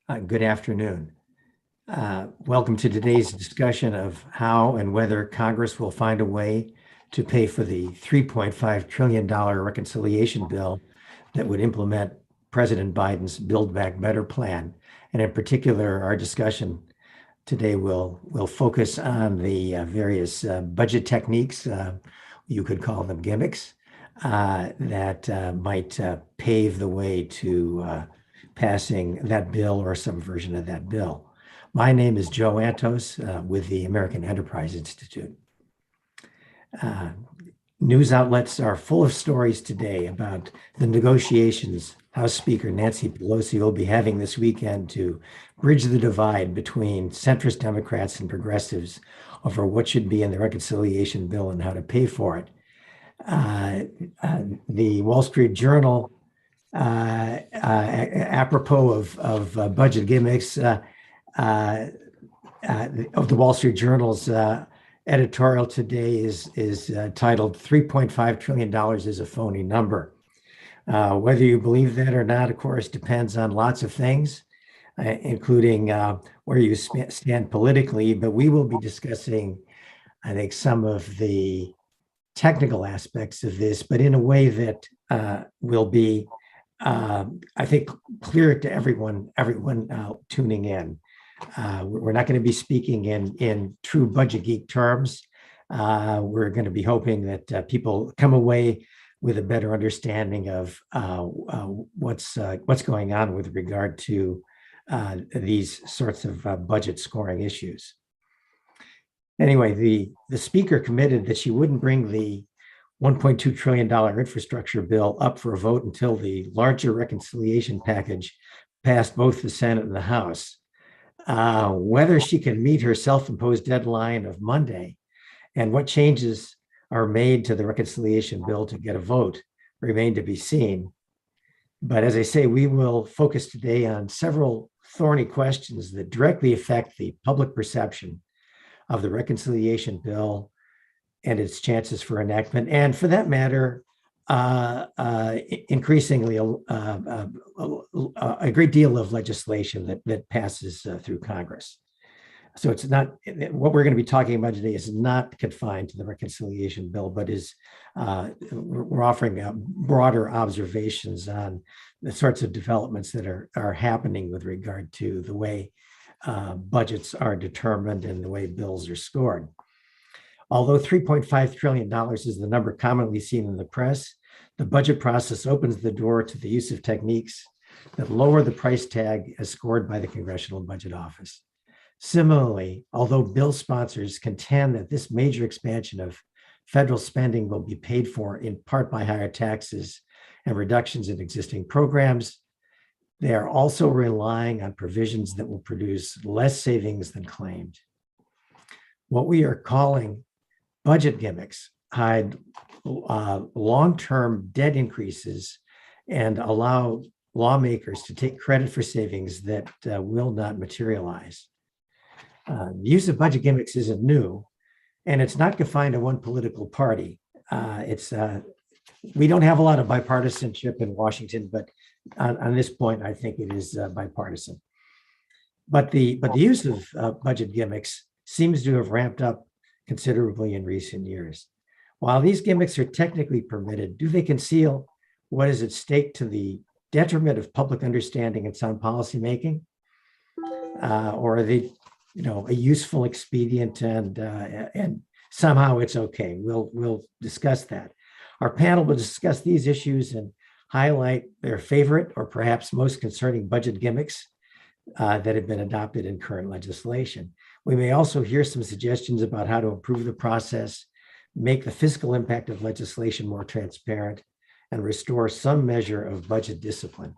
Good afternoon. Welcome to today's discussion of how and whether Congress will find a way to pay for the $3.5 trillion reconciliation bill that would implement President Biden's Build Back Better plan. And in particular, our discussion today will focus on the various budget techniques, you could call them gimmicks, that might pave the way to passing that bill or some version of that bill. My name is Joe Antos with the American Enterprise Institute. News outlets are full of stories today about the negotiations House Speaker Nancy Pelosi will be having this weekend to bridge the divide between centrist Democrats and progressives over what should be in the reconciliation bill and how to pay for it. The Wall Street Journal, apropos of budget gimmicks, of the Wall Street Journal's editorial today is titled $3.5 trillion is a phony number. Whether you believe that or not, of course, depends on lots of things, including where you stand politically, but we will be discussing, I think, some of the technical aspects of this, but in a way that will be, I think, clear to everyone tuning in. We're not going to be speaking in true budget geek terms. We're going to be hoping that people come away with a better understanding of what's going on with regard to these sorts of budget scoring issues. Anyway, the speaker committed that she wouldn't bring the $1.2 trillion infrastructure bill up for a vote until the larger reconciliation package passed both the Senate and the House. Whether she can meet her self-imposed deadline of Monday and what changes are made to the reconciliation bill to get a vote remain to be seen. But as I say, we will focus today on several thorny questions that directly affect the public perception of the reconciliation bill and its chances for enactment, and for that matter, increasingly a great deal of legislation that passes through Congress. So it's not, what we're going to be talking about today is not confined to the reconciliation bill, but is we're offering broader observations on the sorts of developments that are happening with regard to the way budgets are determined and the way bills are scored. Although $3.5 trillion is the number commonly seen in the press, the budget process opens the door to the use of techniques that lower the price tag as scored by the Congressional Budget Office. Similarly, although bill sponsors contend that this major expansion of federal spending will be paid for in part by higher taxes and reductions in existing programs, they are also relying on provisions that will produce less savings than claimed. What we are calling budget gimmicks hide long-term debt increases and allow lawmakers to take credit for savings that will not materialize. The use of budget gimmicks isn't new, and it's not confined to one political party. We don't have a lot of bipartisanship in Washington, but on this point, I think it is bipartisan. But the use of budget gimmicks seems to have ramped up considerably in recent years. While these gimmicks are technically permitted, do they conceal what is at stake to the detriment of public understanding and sound policymaking? Or are they, a useful expedient and somehow it's okay? We'll discuss that. Our panel will discuss these issues and highlight their favorite or perhaps most concerning budget gimmicks that have been adopted in current legislation. We may also hear some suggestions about how to improve the process, make the fiscal impact of legislation more transparent, and restore some measure of budget discipline.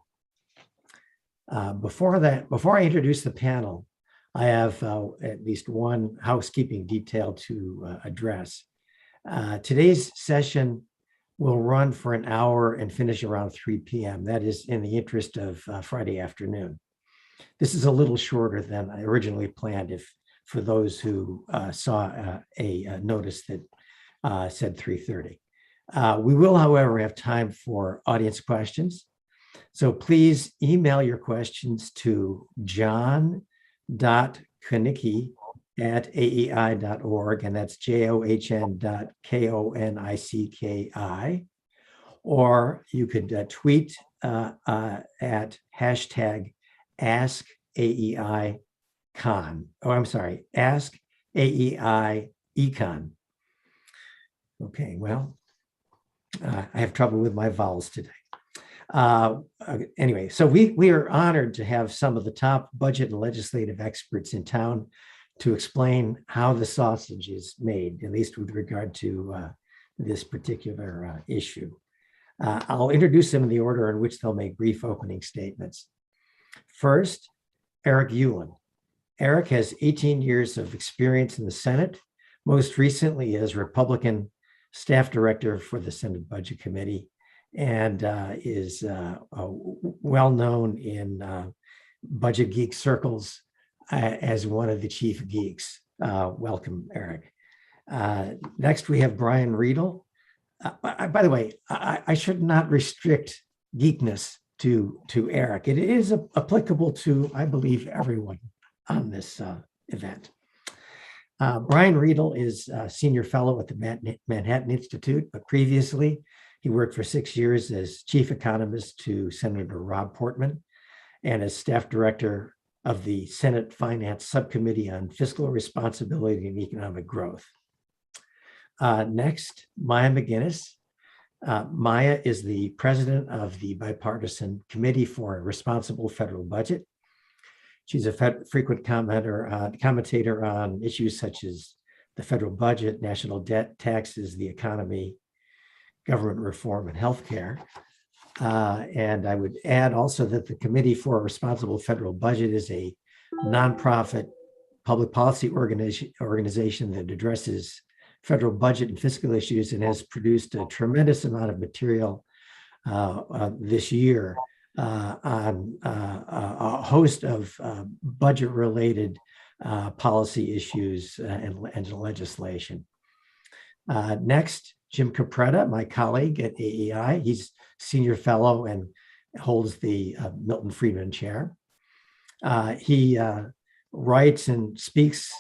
Before I introduce the panel, I have at least one housekeeping detail to address. Today's session will run for an hour and finish around 3 p.m. That is in the interest of Friday afternoon. This is a little shorter than I originally planned, for those who saw a notice that said 3:30. We will, however, have time for audience questions. So please email your questions to john.konicki@aei.org, and that's john.konicki. Or you could tweet at hashtag AskAEICon. Oh, I'm sorry, AskAEIEcon. Okay, well, I have trouble with my vowels today. Anyway, so we are honored to have some of the top budget and legislative experts in town to explain how the sausage is made, at least with regard to this particular issue. I'll introduce them in the order in which they'll make brief opening statements. First, Eric Ulan. Eric has 18 years of experience in the Senate, most recently as Republican staff director for the Senate Budget Committee, and is well known in budget geek circles as one of the chief geeks. Welcome, Eric. Next, we have Brian Riedel. By the way, I should not restrict geekness to Eric. It is applicable to, I believe, everyone on this event. Brian Riedel is a senior fellow at the Manhattan Institute, but previously he worked for 6 years as chief economist to Senator Rob Portman and as staff director of the Senate Finance Subcommittee on Fiscal Responsibility and Economic Growth. Next, Maya McGinnis. Maya is the president of the Bipartisan Committee for a Responsible Federal Budget. She's a frequent commentator on issues such as the federal budget, national debt, taxes, the economy, government reform, and healthcare. And I would add also that the Committee for a Responsible Federal Budget is a nonprofit public policy organization that addresses federal budget and fiscal issues and has produced a tremendous amount of material this year on a host of budget-related policy issues and legislation. Next, Jim Capretta, my colleague at AEI. He's senior fellow and holds the Milton Friedman Chair. He writes and speaks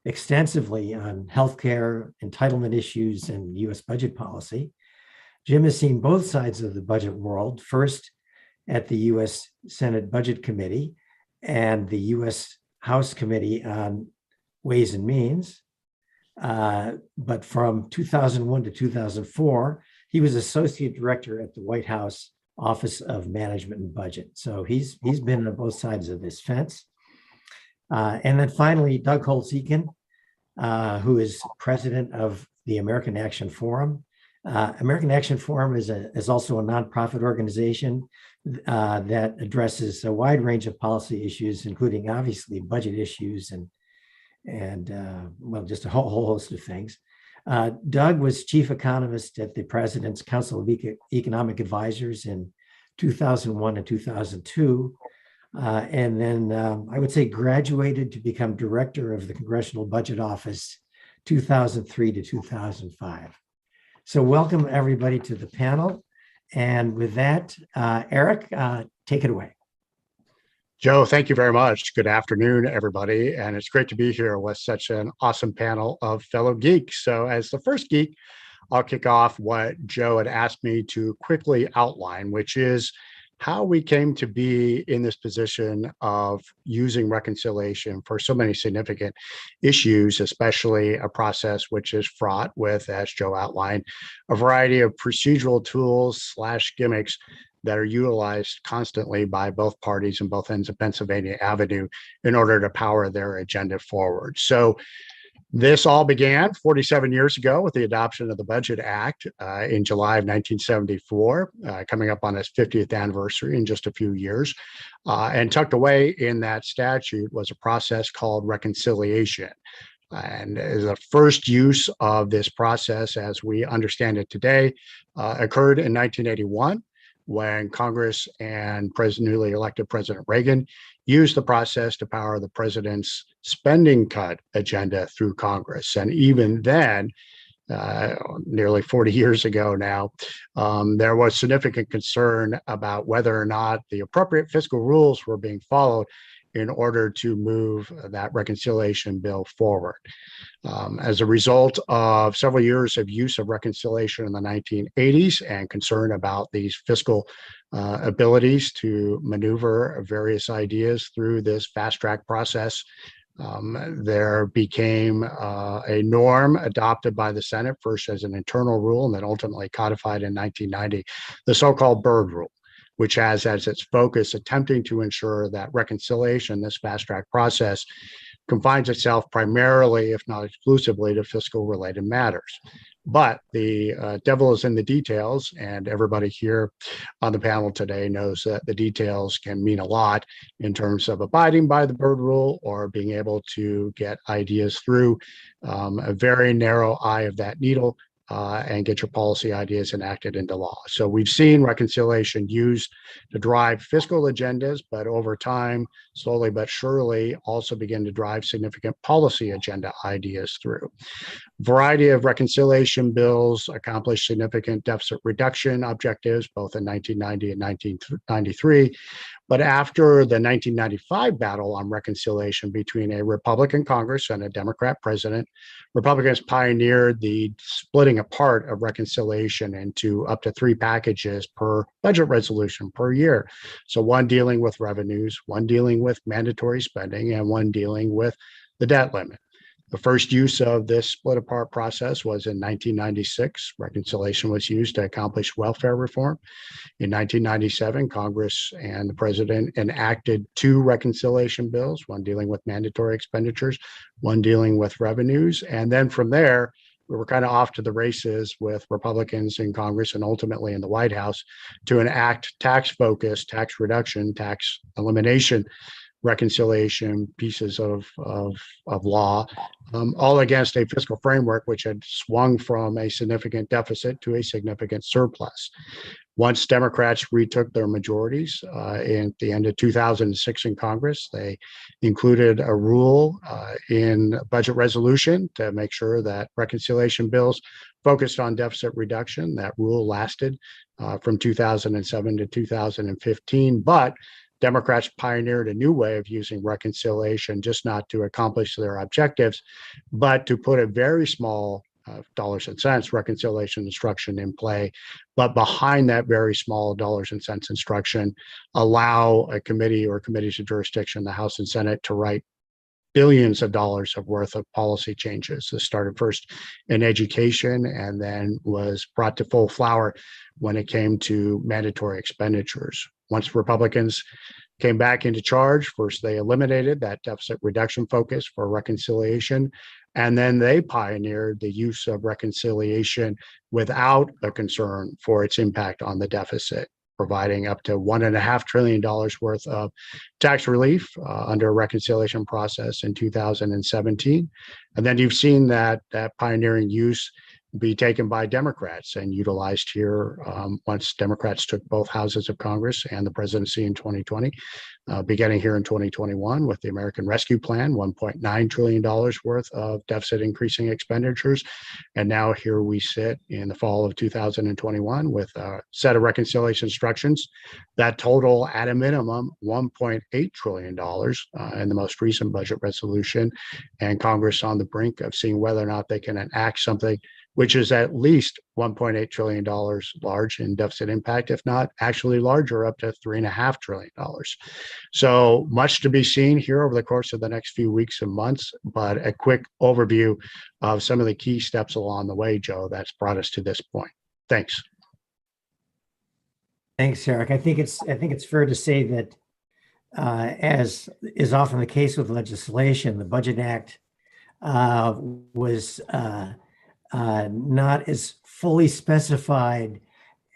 extensively on healthcare, entitlement issues, and U.S. budget policy. Jim has seen both sides of the budget world, first at the U.S. Senate Budget Committee and the U.S. House Committee on Ways and Means. But from 2001 to 2004, he was associate director at the White House Office of Management and Budget. So he's been on both sides of this fence. And then finally, Doug Holtz-Eakin, who is president of the American Action Forum. American Action Forum is also a nonprofit organization that addresses a wide range of policy issues, including obviously budget issues and well, just a whole host of things. Doug was chief economist at the President's Council of Economic Advisors in 2001 and 2002. And then I would say graduated to become director of the Congressional Budget Office 2003 to 2005. So welcome everybody to the panel. And with that, Eric, take it away. Joe, thank you very much. Good afternoon, everybody. And it's great to be here with such an awesome panel of fellow geeks. So as the first geek, I'll kick off what Joe had asked me to quickly outline, which is how we came to be in this position of using reconciliation for so many significant issues, especially a process which is fraught with, as Joe outlined, a variety of procedural tools / gimmicks that are utilized constantly by both parties in both ends of Pennsylvania Avenue in order to power their agenda forward. So this all began 47 years ago with the adoption of the Budget Act in July of 1974, coming up on its 50th anniversary in just a few years. And tucked away in that statute was a process called reconciliation. And the first use of this process, as we understand it today, occurred in 1981. When Congress and newly elected President Reagan used the process to power the president's spending cut agenda through Congress. And even then, nearly 40 years ago now, there was significant concern about whether or not the appropriate fiscal rules were being followed in order to move that reconciliation bill forward. As a result of several years of use of reconciliation in the 1980s and concern about these fiscal abilities to maneuver various ideas through this fast track process, there became a norm adopted by the Senate, first as an internal rule and then ultimately codified in 1990, the so-called Byrd Rule, which has as its focus attempting to ensure that reconciliation, this fast track process, confines itself primarily, if not exclusively, to fiscal related matters. But the devil is in the details, and everybody here on the panel today knows that the details can mean a lot in terms of abiding by the Byrd Rule or being able to get ideas through a very narrow eye of that needle and get your policy ideas enacted into law. So we've seen reconciliation used to drive fiscal agendas, but over time, slowly but surely, also begin to drive significant policy agenda ideas through. Variety of reconciliation bills accomplished significant deficit reduction objectives, both in 1990 and 1993. But after the 1995 battle on reconciliation between a Republican Congress and a Democrat president, Republicans pioneered the splitting apart of reconciliation into up to 3 packages per budget resolution per year. So one dealing with revenues, one dealing with mandatory spending, and one dealing with the debt limit. The first use of this split apart process was in 1996. Reconciliation was used to accomplish welfare reform. In 1997, Congress and the president enacted 2 reconciliation bills, one dealing with mandatory expenditures, one dealing with revenues. And then from there, we were kind of off to the races with Republicans in Congress and ultimately in the White House to enact tax-focused, tax reduction, tax elimination reconciliation pieces of law, all against a fiscal framework which had swung from a significant deficit to a significant surplus. Once Democrats retook their majorities in the end of 2006 in Congress, they included a rule in budget resolution to make sure that reconciliation bills focused on deficit reduction. That rule lasted from 2007 to 2015, but Democrats pioneered a new way of using reconciliation, just not to accomplish their objectives, but to put a very small dollars and cents reconciliation instruction in play. But behind that very small dollars and cents instruction, allow a committee or committees of jurisdiction, the House and Senate, to write billions of dollars of worth of policy changes. This started first in education and then was brought to full flower when it came to mandatory expenditures. Once Republicans came back into charge, first they eliminated that deficit reduction focus for reconciliation, and then they pioneered the use of reconciliation without a concern for its impact on the deficit, providing up to $1.5 trillion worth of tax relief under a reconciliation process in 2017. And then you've seen that pioneering use be taken by Democrats and utilized here once Democrats took both houses of Congress and the presidency in 2020, beginning here in 2021 with the American Rescue Plan, $1.9 trillion worth of deficit increasing expenditures. And now here we sit in the fall of 2021 with a set of reconciliation instructions that total at a minimum $1.8 trillion in the most recent budget resolution, and Congress on the brink of seeing whether or not they can enact something which is at least $1.8 trillion large in deficit impact, if not actually larger, up to $3.5 trillion. So much to be seen here over the course of the next few weeks and months, but a quick overview of some of the key steps along the way, Joe, that's brought us to this point. Thanks. Thanks, Eric. I think it's fair to say that, as is often the case with legislation, the Budget Act was not as fully specified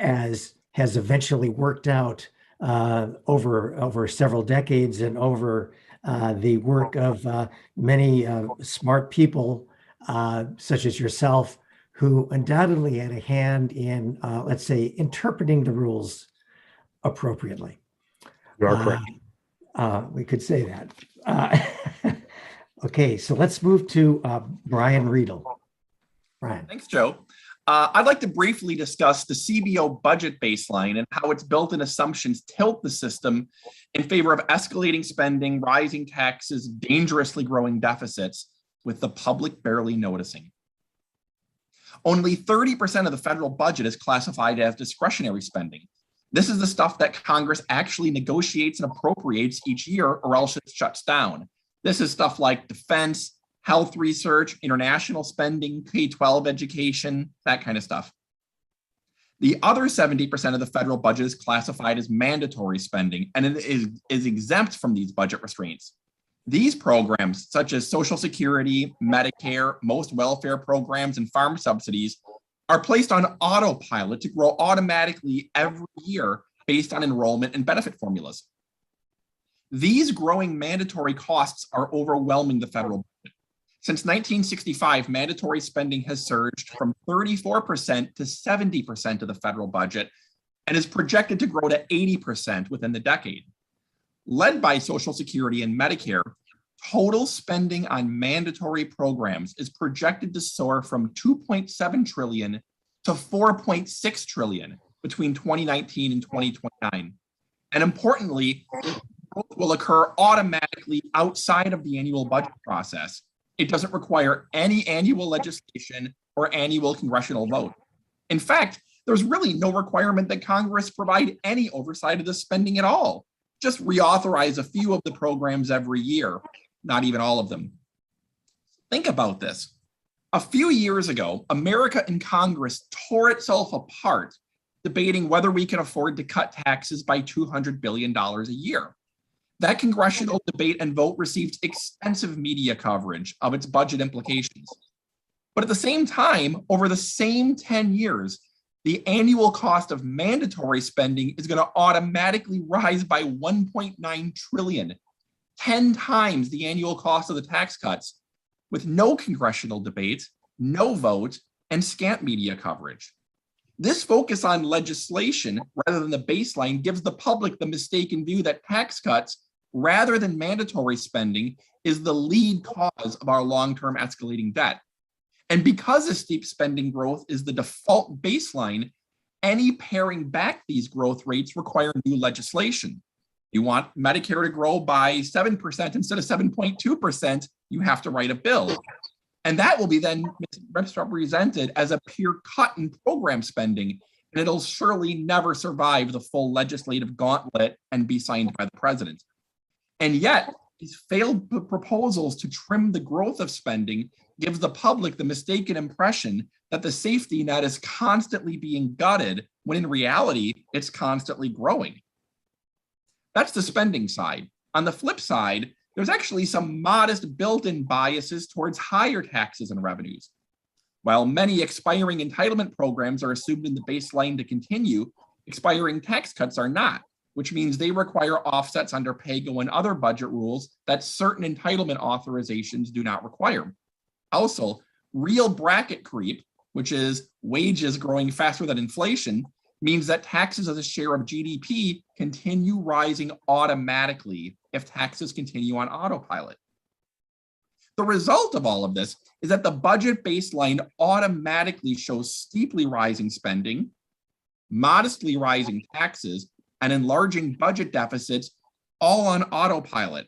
as has eventually worked out over several decades and over the work of many smart people such as yourself, who undoubtedly had a hand in, let's say, interpreting the rules appropriately. You are correct. We could say that. Okay, so let's move to Brian Riedel. Brian. Thanks, Joe. I'd like to briefly discuss the CBO budget baseline and how its built-in assumptions tilt the system in favor of escalating spending, rising taxes, dangerously growing deficits, with the public barely noticing. Only 30% of the federal budget is classified as discretionary spending. This is the stuff that Congress actually negotiates and appropriates each year, or else it shuts down. This is stuff like defense, health research, international spending, K-12 education, that kind of stuff. The other 70% of the federal budget is classified as mandatory spending, and it is exempt from these budget restraints. These programs, such as Social Security, Medicare, most welfare programs, and farm subsidies, are placed on autopilot to grow automatically every year based on enrollment and benefit formulas. These growing mandatory costs are overwhelming the federal budget. Since 1965, mandatory spending has surged from 34% to 70% of the federal budget and is projected to grow to 80% within the decade. Led by Social Security and Medicare, total spending on mandatory programs is projected to soar from $2.7 trillion to $4.6 trillion between 2019 and 2029. And importantly, growth will occur automatically outside of the annual budget process. It doesn't require any annual legislation or annual congressional vote. In fact, there's really no requirement that Congress provide any oversight of the spending at all. Just reauthorize a few of the programs every year, not even all of them. Think about this. A few years ago, America and Congress tore itself apart, debating whether we can afford to cut taxes by $200 billion a year. That congressional debate and vote received extensive media coverage of its budget implications. But at the same time, over the same 10 years, the annual cost of mandatory spending is going to automatically rise by $1.9 trillion, 10 times the annual cost of the tax cuts, with no congressional debate, no vote, and scant media coverage. This focus on legislation rather than the baseline gives the public the mistaken view that tax cuts, rather than mandatory spending, is the lead cause of our long-term escalating debt. And because the steep spending growth is the default baseline, any paring back these growth rates require new legislation. You want Medicare to grow by 7% instead of 7.2%, you have to write a bill. And that will be then misrepresented as a pure cut in program spending, and it'll surely never survive the full legislative gauntlet and be signed by the president. And yet, these failed proposals to trim the growth of spending gives the public the mistaken impression that the safety net is constantly being gutted, when in reality, it's constantly growing. That's the spending side. On the flip side, there's actually some modest built-in biases towards higher taxes and revenues. While many expiring entitlement programs are assumed in the baseline to continue, expiring tax cuts are not, which means they require offsets under PAYGO and other budget rules that certain entitlement authorizations do not require. Also, real bracket creep, which is wages growing faster than inflation, means that taxes as a share of GDP continue rising automatically if taxes continue on autopilot. The result of all of this is that the budget baseline automatically shows steeply rising spending, modestly rising taxes, and enlarging budget deficits, all on autopilot.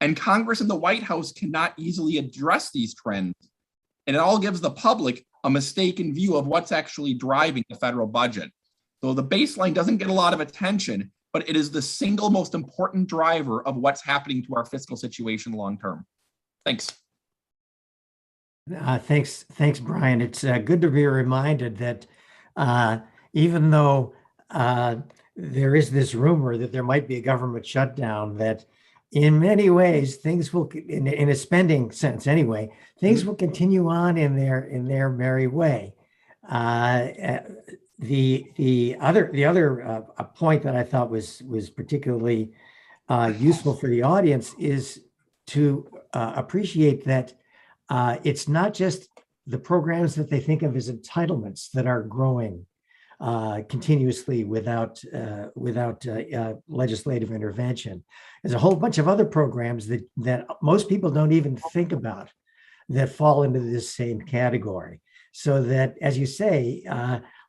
And Congress and the White House cannot easily address these trends. And it all gives the public a mistaken view of what's actually driving the federal budget. So the baseline doesn't get a lot of attention, but it is the single most important driver of what's happening to our fiscal situation long-term. Thanks. Thanks, Brian. It's good to be reminded that even though there is this rumor that there might be a government shutdown, that in many ways things will, in a spending sense anyway, things will continue on in their merry way. The other point that I thought was particularly useful for the audience is to appreciate that it's not just the programs that they think of as entitlements that are growing continuously without legislative intervention. There's a whole bunch of other programs that most people don't even think about that fall into this same category. so that, as you say,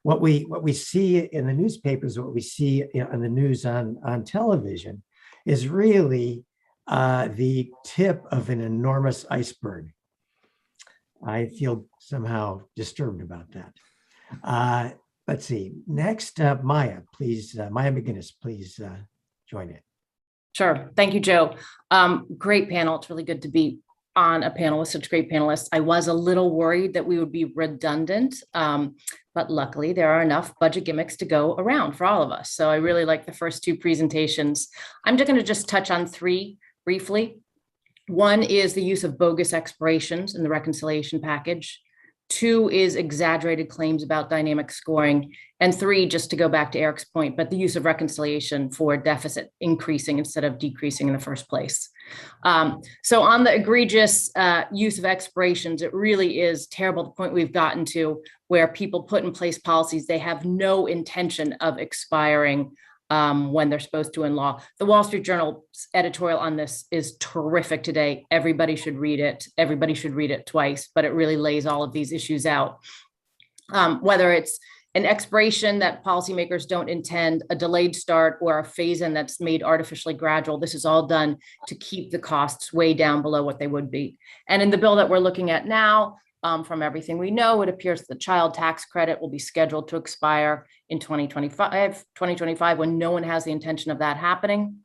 what we see in the newspapers, what we see in the news on television, is really the tip of an enormous iceberg. I feel somehow disturbed about that. Let's see. Next, Maya, please. Maya McGinnis, please join in. Sure. Thank you, Joe. Great panel. It's really good to be on a panel with such great panelists. I was a little worried that we would be redundant, but luckily there are enough budget gimmicks to go around for all of us. So I really like the first two presentations. I'm just going to just touch on three briefly. One is the use of bogus expirations in the reconciliation package. Two is exaggerated claims about dynamic scoring. And three, just to go back to Eric's point, but the use of reconciliation for deficit increasing instead of decreasing in the first place. So on the egregious use of expirations, it really is terrible, the point we've gotten to where people put in place policies they have no intention of expiring when they're supposed to in law. The Wall Street Journal's editorial on this is terrific today. Everybody should read it. Everybody should read it twice, but it really lays all of these issues out. Whether it's an expiration that policymakers don't intend, a delayed start, or a phase-in that's made artificially gradual, this is all done to keep the costs way down below what they would be. And in the bill that we're looking at now, from everything we know, it appears the child tax credit will be scheduled to expire in 2025 when no one has the intention of that happening.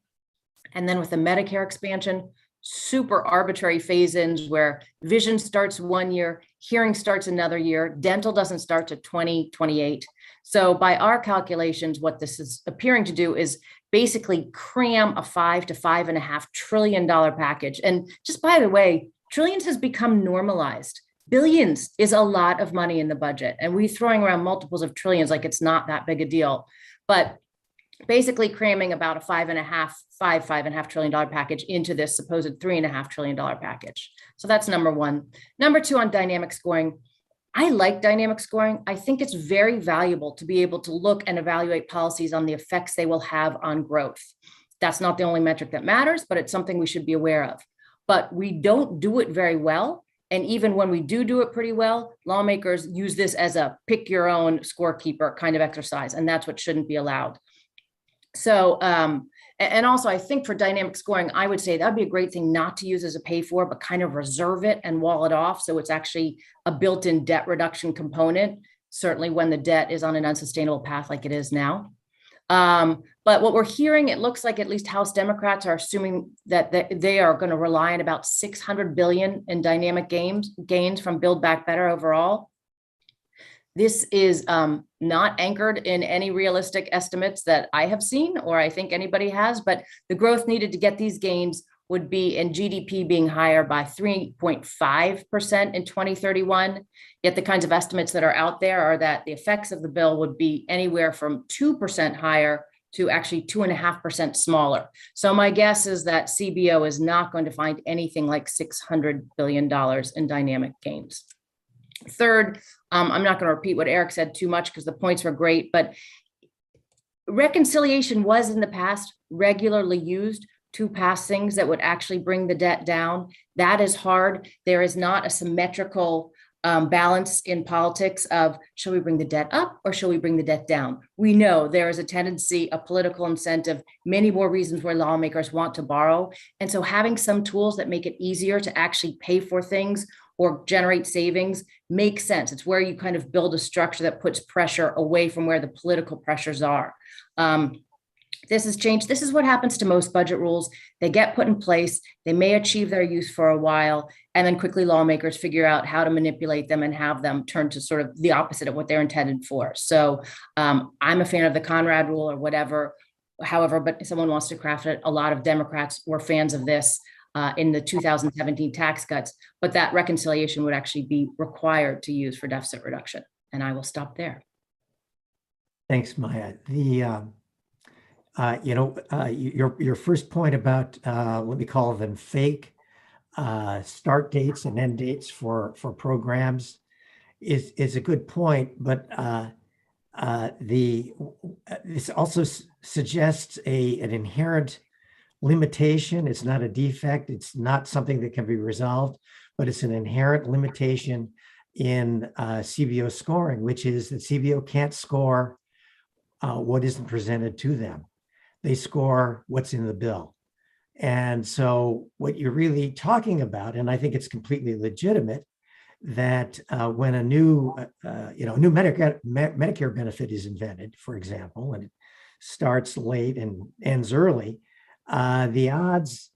And then with the Medicare expansion, super arbitrary phase-ins where vision starts 1 year, hearing starts another year, dental doesn't start to 2028. So by our calculations, what this is appearing to do is basically cram a $5 to $5.5 trillion package. And just by the way, trillions has become normalized. Billions is a lot of money in the budget, and we're throwing around multiples of trillions like it's not that big a deal. But basically cramming about a $5.5 trillion package into this supposed $3.5 trillion package. So that's number one. Number two, on dynamic scoring, I like dynamic scoring. I think it's very valuable to be able to look and evaluate policies on the effects they will have on growth. That's not the only metric that matters, but it's something we should be aware of. But we don't do it very well. And even when we do it pretty well, lawmakers use this as a pick your own scorekeeper kind of exercise, and that's what shouldn't be allowed. So, and also I think for dynamic scoring, I would say that'd be a great thing not to use as a pay for, but kind of reserve it and wall it off. So it's actually a built-in debt reduction component, certainly when the debt is on an unsustainable path like it is now. But what we're hearing, it looks like at least House Democrats are assuming that they are going to rely on about $600 billion in dynamic gains from Build Back Better overall. This is not anchored in any realistic estimates that I have seen, or I think anybody has, but the growth needed to get these gains would be in GDP being higher by 3.5% in 2031. Yet the kinds of estimates that are out there are that the effects of the bill would be anywhere from 2% higher to actually 2.5% smaller. So my guess is that CBO is not going to find anything like $600 billion in dynamic gains. Third, I'm not going to repeat what Eric said too much because the points were great, but reconciliation was in the past regularly used to pass things that would actually bring the debt down. That is hard. There is not a symmetrical balance in politics of, shall we bring the debt up or shall we bring the debt down? We know there is a tendency, a political incentive, many more reasons where lawmakers want to borrow. And so having some tools that make it easier to actually pay for things or generate savings makes sense. It's where you kind of build a structure that puts pressure away from where the political pressures are. This has changed. This is what happens to most budget rules. They get put in place. They may achieve their use for a while, and then quickly lawmakers figure out how to manipulate them and have them turn to sort of the opposite of what they're intended for. So I'm a fan of the Conrad rule or whatever. However, but if someone wants to craft it, a lot of Democrats were fans of this in the 2017 tax cuts, but that reconciliation would actually be required to use for deficit reduction. And I will stop there. Thanks, Maya. Your first point about let me call them fake start dates and end dates for programs is a good point, but this also suggests an inherent limitation. It's not a defect. It's not something that can be resolved, but it's an inherent limitation in CBO scoring, which is that CBO can't score what isn't presented to them. They score what's in the bill. And so what you're really talking about, and I think it's completely legitimate, that when a new Medicare benefit is invented, for example, and it starts late and ends early, the odds,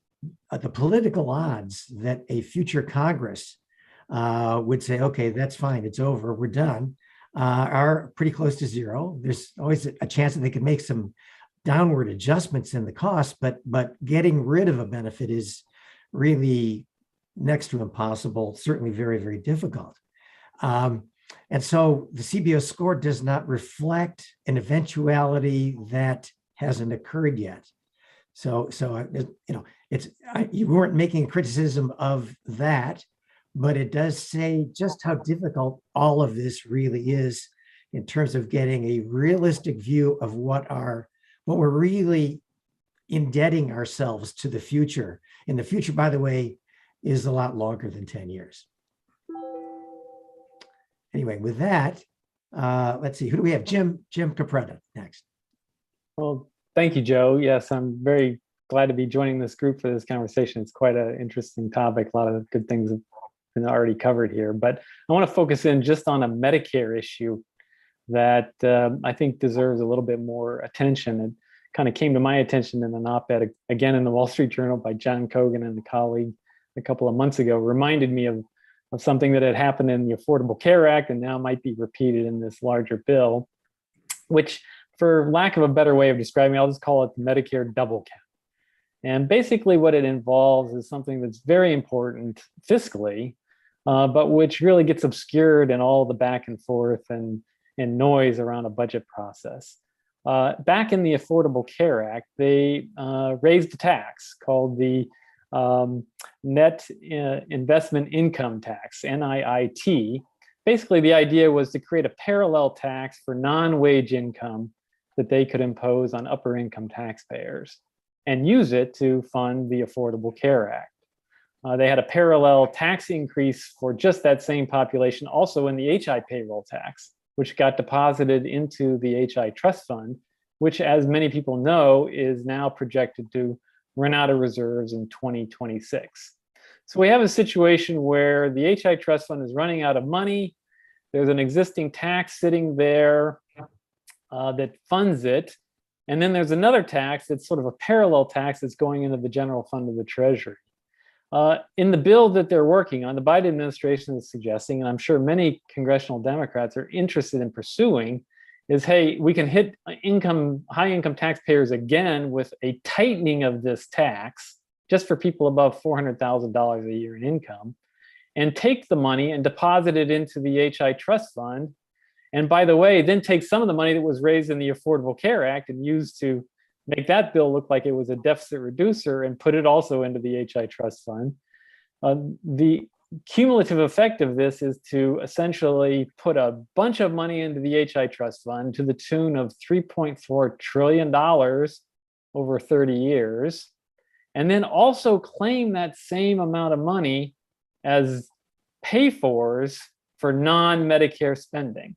the political odds that a future Congress would say, okay, that's fine, it's over, we're done, are pretty close to zero. There's always a chance that they could make some downward adjustments in the cost, but getting rid of a benefit is really next to impossible, certainly very, very difficult. And so the CBO score does not reflect an eventuality that hasn't occurred yet. So you weren't making a criticism of that, but it does say just how difficult all of this really is in terms of getting a realistic view of what we're really indebting ourselves to the future. And the future, by the way, is a lot longer than 10 years. Anyway, with that, let's see, who do we have? Jim Capretta next. Well, thank you, Joe. Yes, I'm very glad to be joining this group for this conversation. It's quite an interesting topic. A lot of good things have been already covered here, but I want to focus in just on a Medicare issue that I think deserves a little bit more attention. It kind of came to my attention in an op-ed, again, in the Wall Street Journal by John Cogan and a colleague a couple of months ago, reminded me of something that had happened in the Affordable Care Act and now might be repeated in this larger bill, which, for lack of a better way of describing it, I'll just call it the Medicare double count. And basically what it involves is something that's very important fiscally, but which really gets obscured in all the back and forth and noise around a budget process. Back in the Affordable Care Act, they raised a tax called the net investment income tax, NIIT. Basically, the idea was to create a parallel tax for non-wage income that they could impose on upper income taxpayers and use it to fund the Affordable Care Act. They had a parallel tax increase for just that same population also in the HI payroll tax, which got deposited into the HI trust fund, which, as many people know, is now projected to run out of reserves in 2026. So we have a situation where the HI trust fund is running out of money. There's an existing tax sitting there that funds it. And then there's another tax that's sort of a parallel tax that's going into the general fund of the Treasury. In the bill that they're working on, the Biden administration is suggesting, and I'm sure many congressional Democrats are interested in pursuing, is, hey, we can hit high income taxpayers again with a tightening of this tax just for people above $400,000 a year in income, and take the money and deposit it into the HI trust fund. And by the way, then take some of the money that was raised in the Affordable Care Act and use to make that bill look like it was a deficit reducer and put it also into the HI trust fund. The cumulative effect of this is to essentially put a bunch of money into the HI trust fund to the tune of $3.4 trillion over 30 years, and then also claim that same amount of money as pay-fors for non-Medicare spending.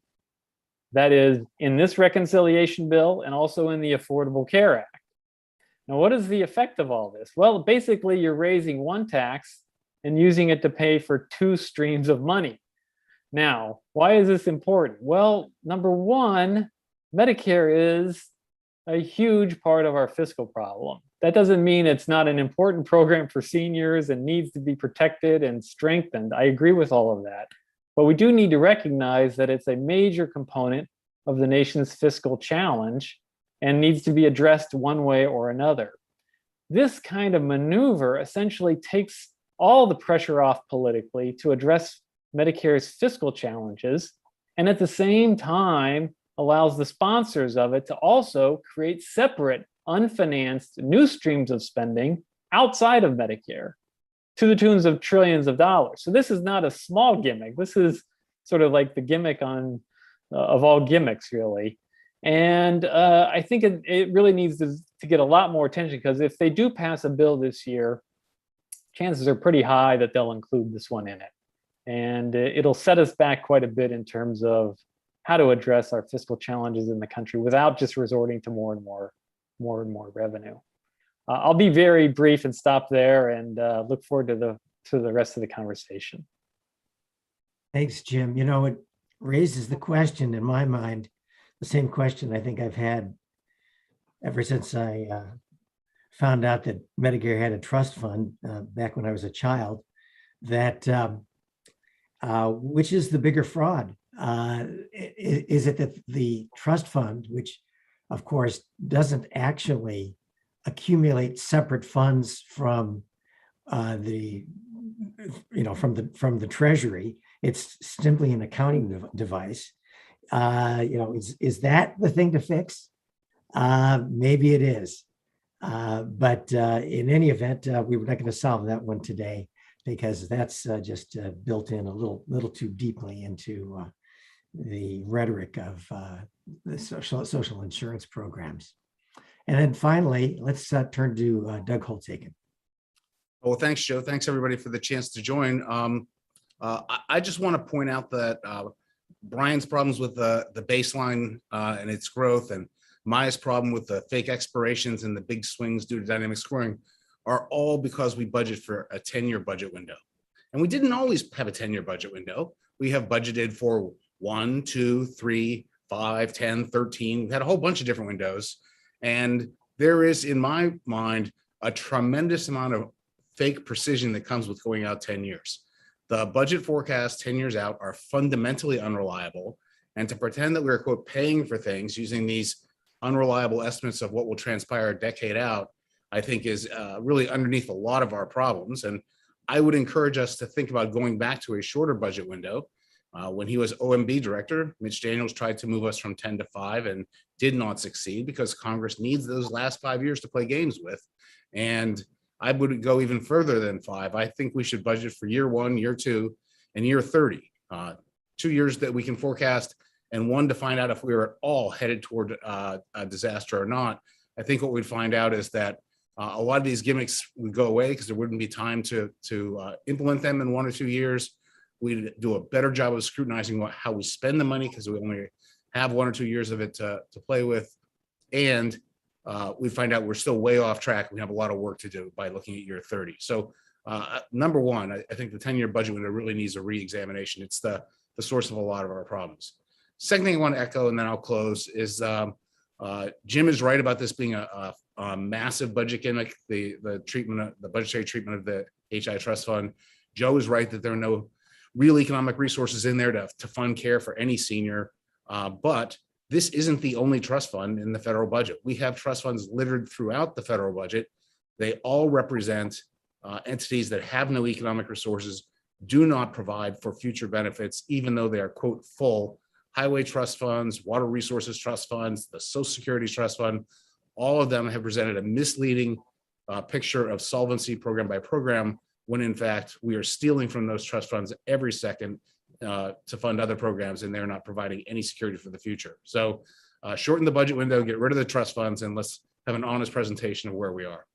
That is in this reconciliation bill and also in the Affordable Care Act. Now, what is the effect of all this? Well, basically, you're raising one tax and using it to pay for two streams of money. Now, why is this important? Well, number one, Medicare is a huge part of our fiscal problem. That doesn't mean it's not an important program for seniors and needs to be protected and strengthened. I agree with all of that. But we do need to recognize that it's a major component of the nation's fiscal challenge and needs to be addressed one way or another. This kind of maneuver essentially takes all the pressure off politically to address Medicare's fiscal challenges, and at the same time allows the sponsors of it to also create separate, unfinanced new streams of spending outside of Medicare, to the tunes of trillions of dollars. So this is not a small gimmick. This is sort of like the gimmick of all gimmicks, really. And I think it really needs to get a lot more attention, because if they do pass a bill this year, chances are pretty high that they'll include this one in it. And it'll set us back quite a bit in terms of how to address our fiscal challenges in the country without just resorting to more and more revenue. I'll be very brief and stop there, and look forward to the rest of the conversation. Thanks, Jim. You know, it raises the question in my mind, the same question I think I've had ever since I found out that Medicare had a trust fund back when I was a child, that which is the bigger fraud? Is it that the trust fund, which of course doesn't actually accumulate separate funds from the Treasury, it's simply an accounting device. Is that the thing to fix? Maybe it is. But in any event, we were not going to solve that one today, because that's just built in a little too deeply into the rhetoric of the social insurance programs. And then finally, let's turn to Doug Holtzaken. Well, thanks, Joe. Thanks, everybody, for the chance to join. I just want to point out that Brian's problems with the baseline and its growth, and Maya's problem with the fake expirations and the big swings due to dynamic scoring are all because we budget for a 10-year budget window. And we didn't always have a 10-year budget window. We have budgeted for 1, 2, 3, 5, 10, 13. We've had a whole bunch of different windows. And there is, in my mind, a tremendous amount of fake precision that comes with going out 10 years. The budget forecasts 10 years out are fundamentally unreliable. And to pretend that we're, quote, paying for things using these unreliable estimates of what will transpire a decade out, I think is really underneath a lot of our problems. And I would encourage us to think about going back to a shorter budget window. When he was OMB director, Mitch Daniels tried to move us from 10 to 5 and did not succeed because Congress needs those last 5 years to play games with. And I would go even further than 5. I think we should budget for year 1, year 2, and year 30. 2 years that we can forecast, and 1 to find out if we are at all headed toward a disaster or not. I think what we'd find out is that a lot of these gimmicks would go away because there wouldn't be time to implement them in 1 or 2 years. We'd do a better job of scrutinizing how we spend the money because we only have 1 or 2 years of it to play with. And we find out we're still way off track. We have a lot of work to do by looking at year 30. So number one, I think the 10-year budget window really needs a re-examination. It's the source of a lot of our problems. Second thing I want to echo, and then I'll close, is Jim is right about this being a massive budget gimmick, the budgetary treatment of the HI trust fund. Joe is right that there are no real economic resources in there to fund care for any senior. But this isn't the only trust fund in the federal budget. We have trust funds littered throughout the federal budget. They all represent entities that have no economic resources, do not provide for future benefits, even though they are, quote, full. Highway trust funds, water resources trust funds, the Social Security trust fund, all of them have presented a misleading picture of solvency program by program, when in fact we are stealing from those trust funds every second to fund other programs, and they're not providing any security for the future. So shorten the budget window, get rid of the trust funds, and let's have an honest presentation of where we are.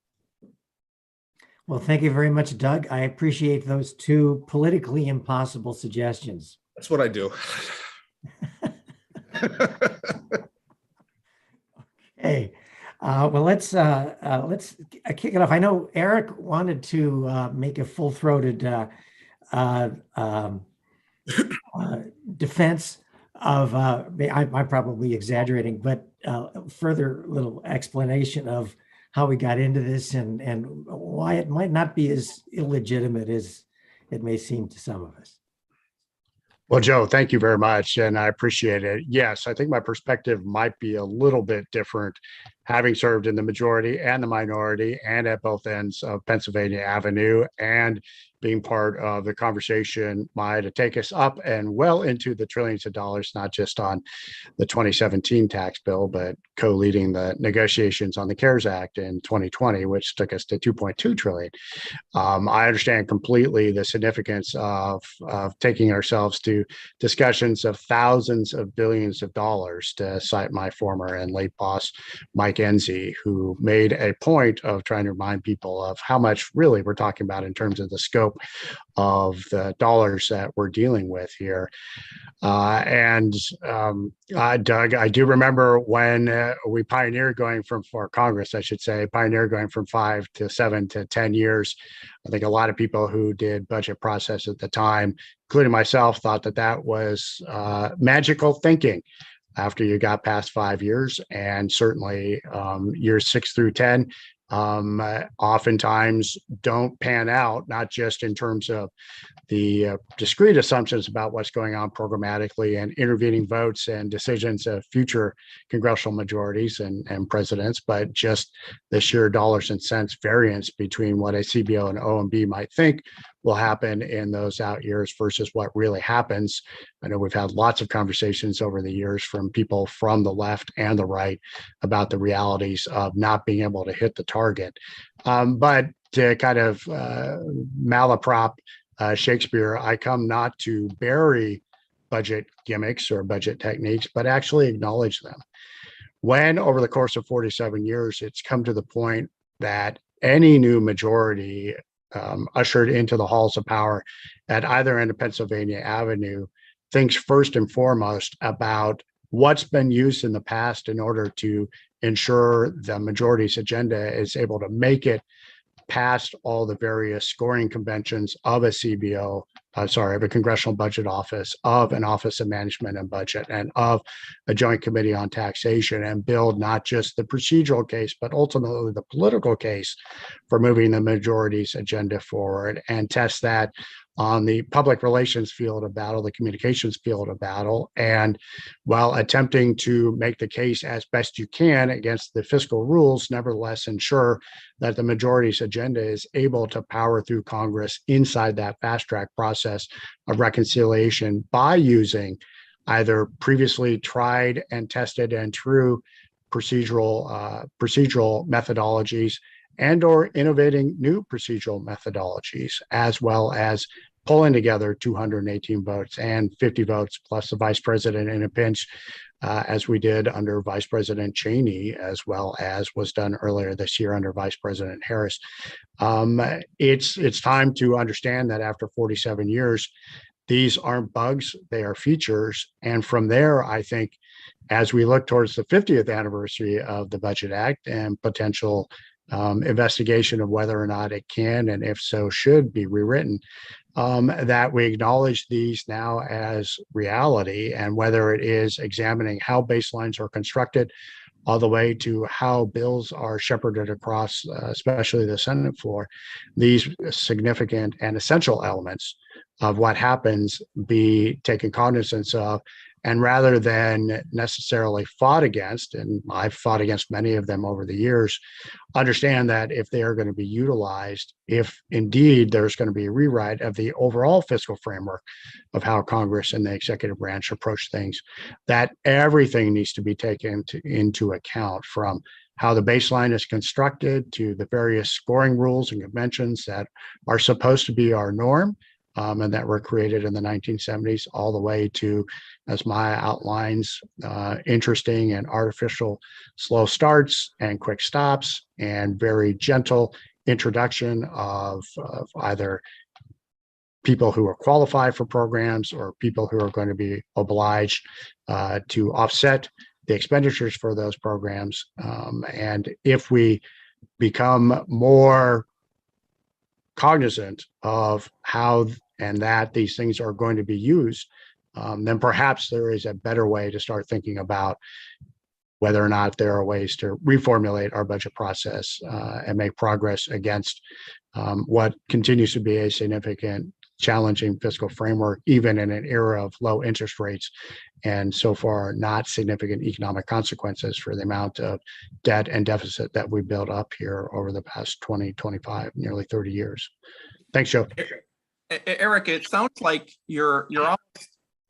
Well, thank you very much, Doug. I appreciate those 2 politically impossible suggestions. That's what I do. Okay. Well, let's kick it off. I know Eric wanted to make a full-throated defense of, I'm probably exaggerating, but further little explanation of how we got into this and why it might not be as illegitimate as it may seem to some of us. Well, Joe, thank you very much, and I appreciate it. Yes, I think my perspective might be a little bit different, having served in the majority and the minority and at both ends of Pennsylvania Avenue, and being part of the conversation, Maya, to take us up and well into the trillions of dollars, not just on the 2017 tax bill, but co-leading the negotiations on the CARES Act in 2020, which took us to 2.2 trillion. I understand completely the significance of taking ourselves to discussions of thousands of billions of dollars, to cite my former and late boss, Mike Enzi, who made a point of trying to remind people of how much really we're talking about in terms of the scope scope of the dollars that we're dealing with here. Doug, I do remember when we pioneered going from, for Congress, I should say, pioneered going from 5 to 7 to 10 years. I think a lot of people who did budget process at the time, including myself, thought that that was magical thinking after you got past 5 years, and certainly years 6 through 10 oftentimes don't pan out, not just in terms of the discrete assumptions about what's going on programmatically and intervening votes and decisions of future congressional majorities and presidents, but just the sheer dollars and cents variance between what a CBO and OMB might think will happen in those out years versus what really happens. I know we've had lots of conversations over the years from people from the left and the right about the realities of not being able to hit the target. But to kind of malaprop Shakespeare, I come not to bury budget gimmicks or budget techniques, but actually acknowledge them. When over the course of 47 years, it's come to the point that any new majority ushered into the halls of power at either end of Pennsylvania Avenue thinks first and foremost about what's been used in the past in order to ensure the majority's agenda is able to make it past all the various scoring conventions of a CBO, of a Congressional Budget Office, of an Office of Management and Budget, and of a Joint Committee on Taxation, and build not just the procedural case, but ultimately the political case for moving the majority's agenda forward, and test that on the public relations field of battle, the communications field of battle, and while attempting to make the case as best you can against the fiscal rules, nevertheless ensure that the majority's agenda is able to power through Congress inside that fast track process of reconciliation by using either previously tried and tested and true procedural methodologies and or innovating new procedural methodologies, as well as pulling together 218 votes and 50 votes plus the vice president in a pinch, as we did under Vice President Cheney, as well as was done earlier this year under Vice President Harris. It's time to understand that after 47 years, these aren't bugs, they are features. And from there, I think, as we look towards the 50th anniversary of the Budget Act and potential investigation of whether or not it can, and if so, should be rewritten, that we acknowledge these now as reality, and whether it is examining how baselines are constructed all the way to how bills are shepherded across, especially the Senate floor, these significant and essential elements of what happens be taken cognizance of, and rather than necessarily fought against, and I've fought against many of them over the years, understand that if they are going to be utilized, if indeed there's going to be a rewrite of the overall fiscal framework of how Congress and the executive branch approach things, that everything needs to be taken into account, from how the baseline is constructed to the various scoring rules and conventions that are supposed to be our norm, and that were created in the 1970s, all the way to, as Maya outlines, interesting and artificial slow starts and quick stops, and very gentle introduction of either people who are qualified for programs or people who are going to be obliged to offset the expenditures for those programs. And if we become more cognizant of how and that these things are going to be used, then perhaps there is a better way to start thinking about whether or not there are ways to reformulate our budget process and make progress against what continues to be a significant, challenging fiscal framework, even in an era of low interest rates and so far not significant economic consequences for the amount of debt and deficit that we built up here over the past 20, 25, nearly 30 years. Thanks, Joe. Eric, it sounds like you're almost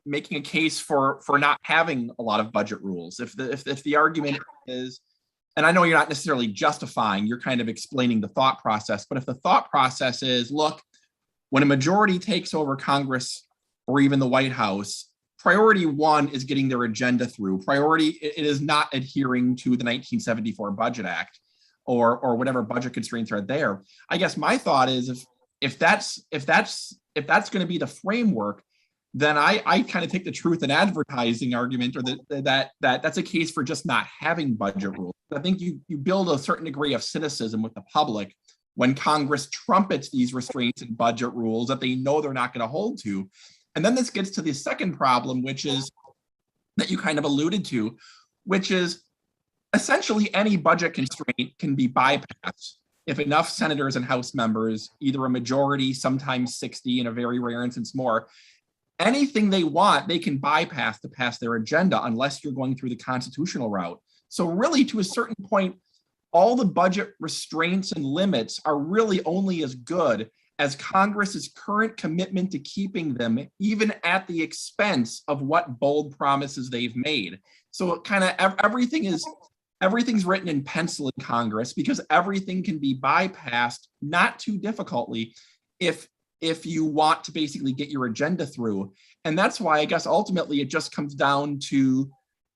making a case for not having a lot of budget rules. If the argument is, and I know you're not necessarily justifying, you're kind of explaining the thought process, but if the thought process is, look, when a majority takes over Congress or even the White House, priority one is getting their agenda through. Priority, it is not adhering to the 1974 Budget Act or whatever budget constraints are there. I guess my thought is, going to be the framework, then I kind of take the truth in advertising argument, or that's a case for just not having budget rules. I think you build a certain degree of cynicism with the public when Congress trumpets these restraints and budget rules that they know they're not going to hold to. And then this gets to the second problem, which is that you kind of alluded to, which is essentially any budget constraint can be bypassed if enough senators and House members, either a majority, sometimes 60, in a very rare instance more, anything they want, they can bypass to pass their agenda unless you're going through the constitutional route. So really, to a certain point, all the budget restraints and limits are really only as good as Congress's current commitment to keeping them, even at the expense of what bold promises they've made. So it kind of everything's written in pencil in Congress, because everything can be bypassed, not too difficultly, if you want to basically get your agenda through. And that's why I guess ultimately it just comes down to,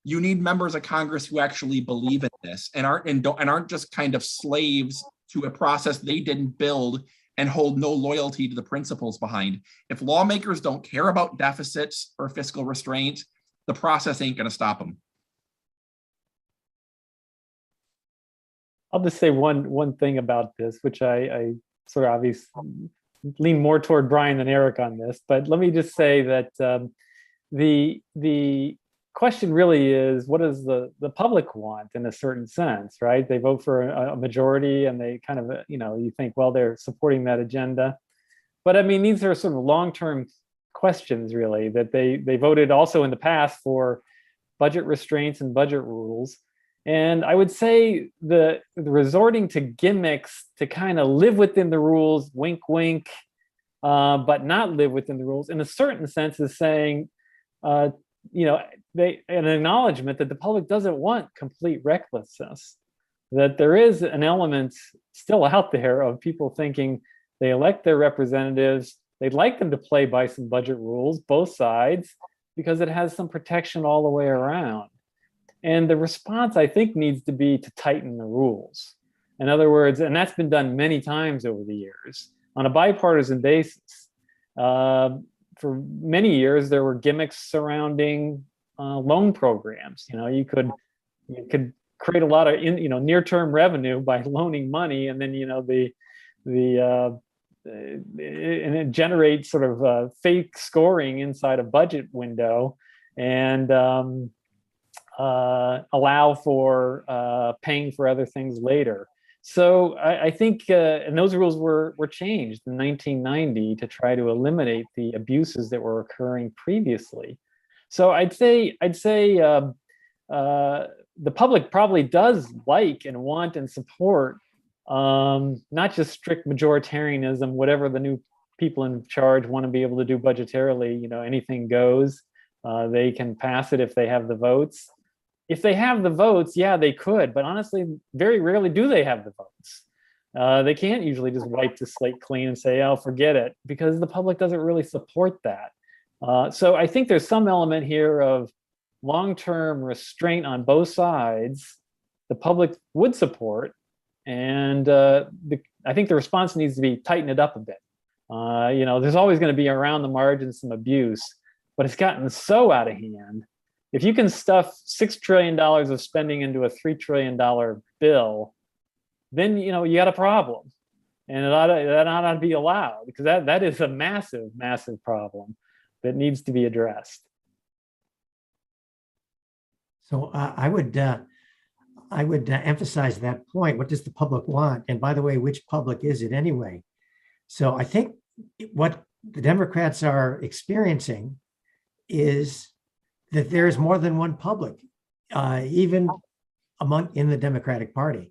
you need members of Congress who actually believe in this and aren't just kind of slaves to a process they didn't build and hold no loyalty to the principles behind. If lawmakers don't care about deficits or fiscal restraint, the process ain't going to stop them. I'll just say one thing about this, which I sort of obviously lean more toward Brian than Eric on this, but let me just say that the question really is, what does the public want in a certain sense, right? They vote for a majority and they kind of, you think, well, they're supporting that agenda. But I mean, these are sort of long-term questions really, that they voted also in the past for budget restraints and budget rules. And I would say the resorting to gimmicks to kind of live within the rules, wink, wink, but not live within the rules, in a certain sense is saying, an acknowledgement that the public doesn't want complete recklessness, that there is an element still out there of people thinking they elect their representatives, they'd like them to play by some budget rules, both sides, because it has some protection all the way around. And the response, I think, needs to be to tighten the rules. In other words, and that's been done many times over the years, on a bipartisan basis. For many years, there were gimmicks surrounding loan programs. You could create a lot of near-term revenue by loaning money, and then and it generates sort of fake scoring inside a budget window, and allow for paying for other things later. So I think, and those rules were changed in 1990 to try to eliminate the abuses that were occurring previously. So I'd say the public probably does like and want and support not just strict majoritarianism, whatever the new people in charge want to be able to do budgetarily, anything goes. They can pass it if they have the votes. If they have the votes, yeah, they could, but honestly, very rarely do they have the votes. They can't usually just wipe the slate clean and say, oh, forget it, because the public doesn't really support that. So I think there's some element here of long-term restraint on both sides the public would support, and I think the response needs to be tighten it up a bit. There's always going to be around the margins some abuse, but it's gotten so out of hand. If you can stuff $6 trillion of spending into a $3 trillion bill, then you got a problem, and that ought to be allowed, because that is a massive, massive problem that needs to be addressed. So I would emphasize that point. What does the public want? And by the way, which public is it anyway? So I think what the Democrats are experiencing is that there is more than one public, even in the Democratic Party.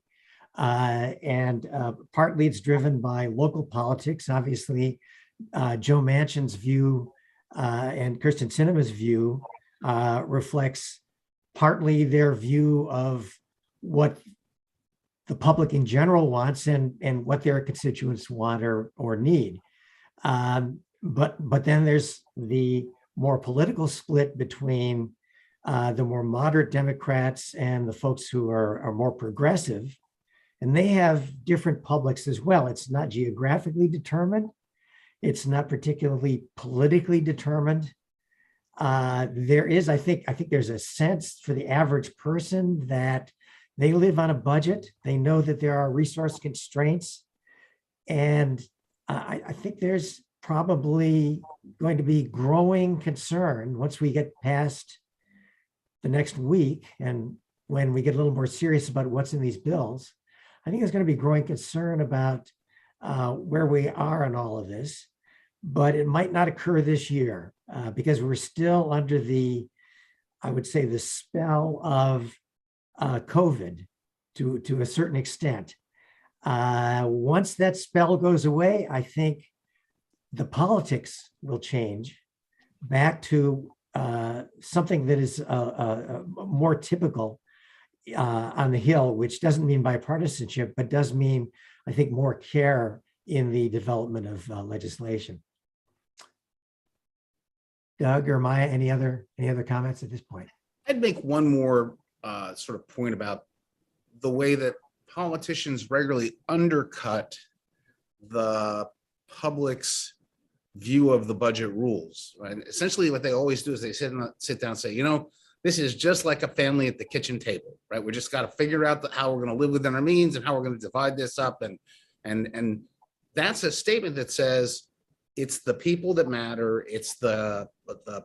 And partly it's driven by local politics. Obviously, Joe Manchin's view and Kyrsten Sinema's view reflects partly their view of what the public in general wants and what their constituents want or need. But then there's the more political split between the more moderate Democrats and the folks who are more progressive. And they have different publics as well. It's not geographically determined, It's not particularly politically determined. There is, I think there's a sense for the average person that they live on a budget. They know that there are resource constraints. And I think there's probably going to be growing concern once we get past the next week and when we get a little more serious about what's in these bills. I think there's going to be growing concern about where we are in all of this, but it might not occur this year because we're still under the, I would say, the spell of COVID to a certain extent. Once that spell goes away, I think the politics will change back to something that is more typical on the Hill, which doesn't mean bipartisanship, but does mean, I think, more care in the development of legislation. Doug or Maya, any other comments at this point? I'd make one more sort of point about the way that politicians regularly undercut the public's view of the budget rules. Right? Essentially, what they always do is they sit down and say, this is just like a family at the kitchen table, right? We just got to figure out how we're going to live within our means and how we're going to divide this up. And that's a statement that says it's the people that matter. It's the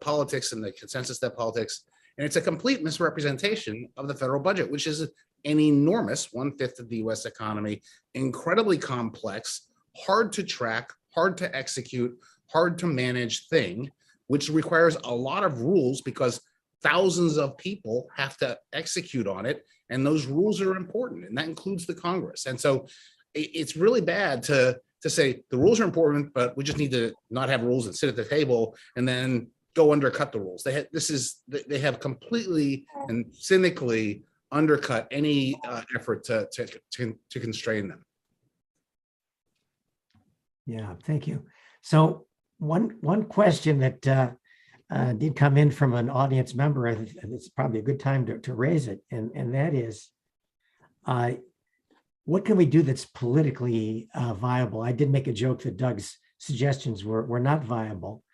politics and the consensus that politics, and it's a complete misrepresentation of the federal budget, which is an enormous 1/5 of the US economy, incredibly complex, hard to track, hard to execute, hard to manage thing, which requires a lot of rules because thousands of people have to execute on it. And those rules are important. And that includes the Congress. And so it's really bad to say the rules are important, but we just need to not have rules and sit at the table and then go undercut the rules. They have completely and cynically undercut any effort to constrain them. Yeah, thank you. So one question that did come in from an audience member, and it's probably a good time to raise it, and that is, what can we do that's politically viable? I did make a joke that Doug's suggestions were not viable,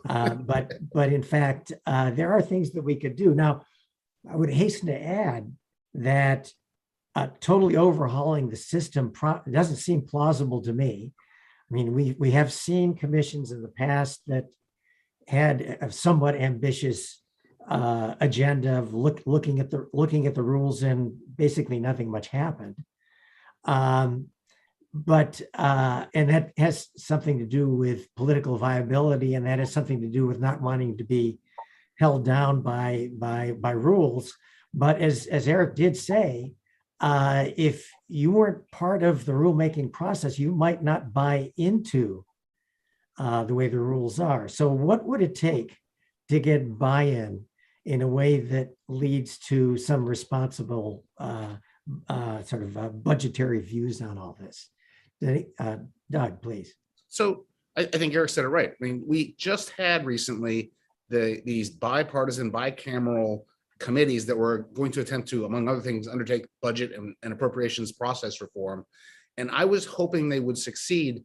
but in fact, there are things that we could do. Now, I would hasten to add that totally overhauling the system doesn't seem plausible to me. I mean, we have seen commissions in the past that had a somewhat ambitious agenda of looking at the rules, and basically nothing much happened. And that has something to do with political viability, and that has something to do with not wanting to be held down by rules. But as Eric did say, if you weren't part of the rulemaking process, you might not buy into the way the rules are. So what would it take to get buy-in in a way that leads to some responsible budgetary views on all this? Doug, please. So I think Eric said it right. I mean, we just had recently these bipartisan, bicameral committees that were going to attempt to, among other things, undertake budget and appropriations process reform. And I was hoping they would succeed.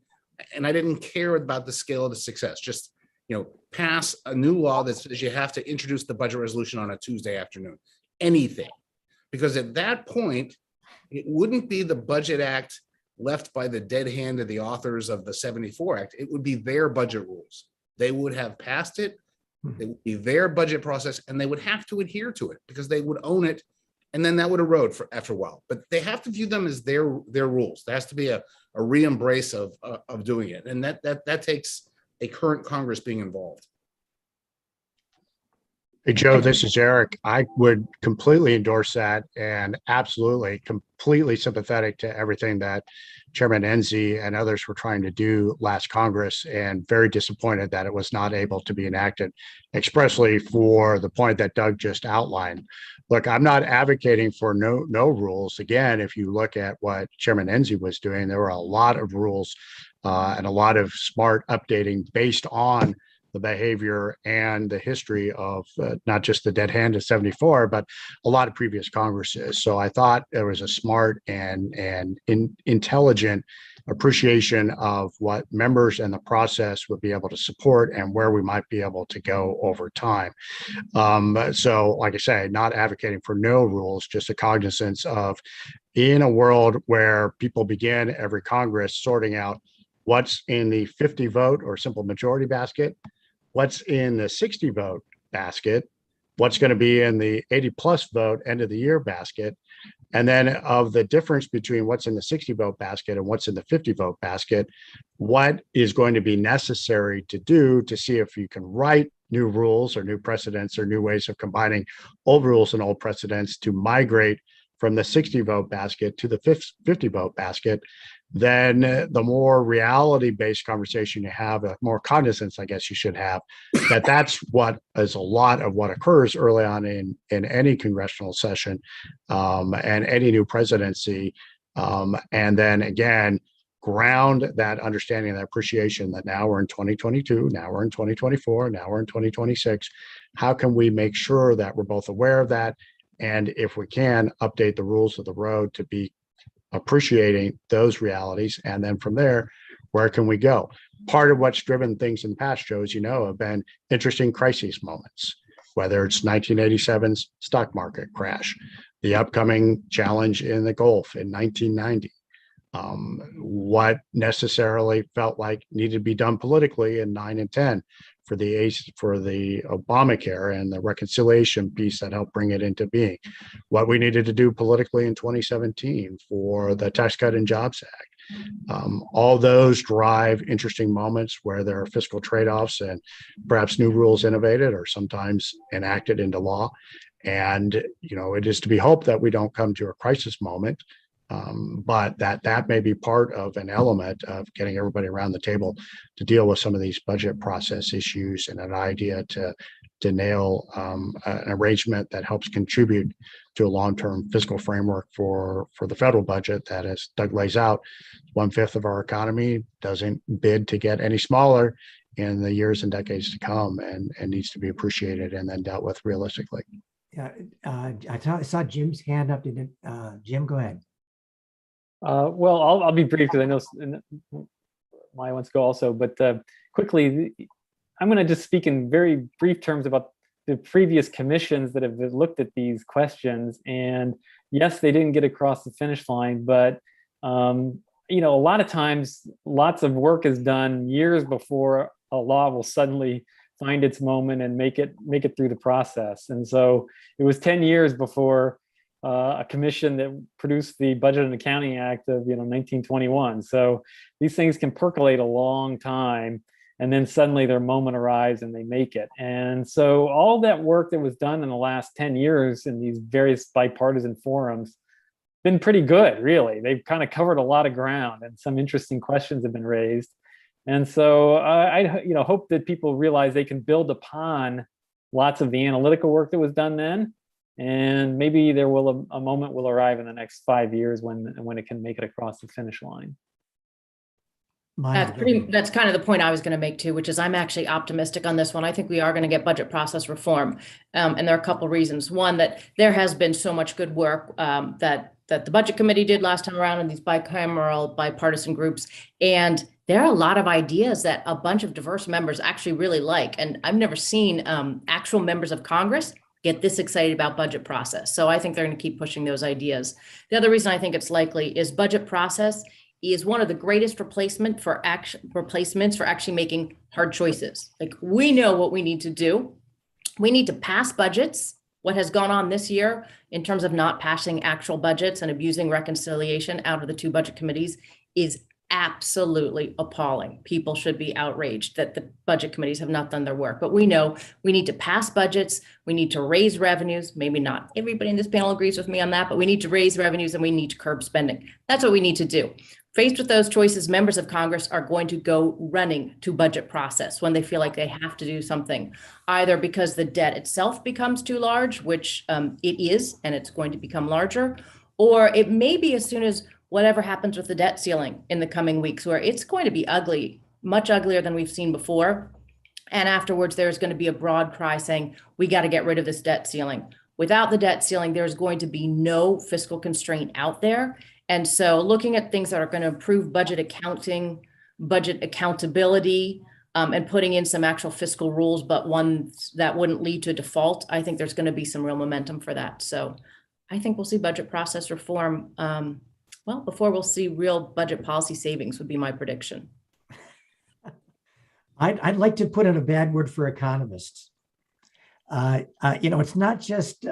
And I didn't care about the scale of the success. Just, pass a new law that says you have to introduce the budget resolution on a Tuesday afternoon. Anything. Because at that point, it wouldn't be the Budget Act left by the dead hand of the authors of the 74 Act. It would be their budget rules. They would have passed it. It would be their budget process, and they would have to adhere to it because they would own it, and then that would erode after a while. But they have to view them as their rules. There has to be a re-embrace of doing it, and that takes a current Congress being involved. Hey, Joe, this is Eric. I would completely endorse that, and absolutely, completely sympathetic to everything that Chairman Enzi and others were trying to do last Congress, and very disappointed that it was not able to be enacted, expressly for the point that Doug just outlined. Look, I'm not advocating for no rules. Again, if you look at what Chairman Enzi was doing, there were a lot of rules and a lot of smart updating based on the behavior and the history of not just the dead hand of 74, but a lot of previous Congresses. So I thought there was a smart and intelligent appreciation of what members and the process would be able to support and where we might be able to go over time. So like I say, not advocating for no rules, just a cognizance of, in a world where people begin every Congress sorting out what's in the 50 vote or simple majority basket, what's in the 60 vote basket, what's going to be in the 80 plus vote end of the year basket, and then of the difference between what's in the 60 vote basket and what's in the 50 vote basket, what is going to be necessary to do to see if you can write new rules or new precedents or new ways of combining old rules and old precedents to migrate from the 60 vote basket to the 50 vote basket. Then the more reality-based conversation you have, the more cognizance, I guess, you should have, that's what is a lot of what occurs early on in any congressional session and any new presidency. And then again, ground that understanding and that appreciation that now we're in 2022, now we're in 2024, now we're in 2026. How can we make sure that we're both aware of that? And if we can, update the rules of the road to be appreciating those realities. And then from there, where can we go? Part of what's driven things in the past, Joe, as you know, have been interesting crises moments, whether it's 1987's stock market crash, the upcoming challenge in the Gulf in 1990, what necessarily felt like needed to be done politically in 9 and 10 for the Obamacare and the reconciliation piece that helped bring it into being, what we needed to do politically in 2017 for the Tax Cut and Jobs Act. All those drive interesting moments where there are fiscal trade-offs and perhaps new rules innovated or sometimes enacted into law. And, it is to be hoped that we don't come to a crisis moment, but that may be part of an element of getting everybody around the table to deal with some of these budget process issues, and an idea to nail an arrangement that helps contribute to a long-term fiscal framework for the federal budget that, as Doug lays out, 1/5 of our economy, doesn't bid to get any smaller in the years and decades to come, and needs to be appreciated and then dealt with realistically. Yeah, I saw Jim's hand up. Jim, go ahead. Well, I'll be brief because I know Maya wants to go also, but quickly, I'm going to just speak in very brief terms about the previous commissions that have looked at these questions. And yes, they didn't get across the finish line, but a lot of times, lots of work is done years before a law will suddenly find its moment and make it through the process. And so it was 10 years before a commission that produced the Budget and Accounting Act of 1921. So these things can percolate a long time, and then suddenly their moment arrives and they make it. And so all that work that was done in the last 10 years in these various bipartisan forums been pretty good, really. They've kind of covered a lot of ground, and some interesting questions have been raised. And so I hope that people realize they can build upon lots of the analytical work that was done then. And maybe there will a moment will arrive in the next 5 years when it can make it across the finish line. That's kind of the point I was going to make too, which is I'm actually optimistic on this one. I think we are going to get budget process reform, and there are a couple of reasons. One, that there has been so much good work that the budget committee did last time around in these bipartisan groups, and there are a lot of ideas that a bunch of diverse members actually really like. And I've never seen actual members of Congress get this excited about budget process. So I think they're going to keep pushing those ideas. The other reason I think it's likely is budget process is one of the greatest replacements for actually making hard choices. Like, we know what we need to do. We need to pass budgets. What has gone on this year in terms of not passing actual budgets and abusing reconciliation out of the 2 budget committees is absolutely appalling. People should be outraged that the budget committees have not done their work. But we know we need to pass budgets. We need to raise revenues. Maybe not everybody in this panel agrees with me on that, but we need to raise revenues and we need to curb spending. That's what we need to do. Faced with those choices, members of Congress are going to go running to budget process when they feel like they have to do something, either because the debt itself becomes too large, which it is, and it's going to become larger, or it may be as soon as whatever happens with the debt ceiling in the coming weeks, where it's going to be ugly, much uglier than we've seen before. And afterwards, there's going to be a broad cry saying, we got to get rid of this debt ceiling. Without the debt ceiling, there's going to be no fiscal constraint out there. And so looking at things that are going to improve budget accounting, budget accountability, and putting in some actual fiscal rules, but ones that wouldn't lead to a default, I think there's going to be some real momentum for that. So I think we'll see budget process reform, well, before we'll see real budget policy savings would be my prediction. I'd like to put in a bad word for economists. It's not just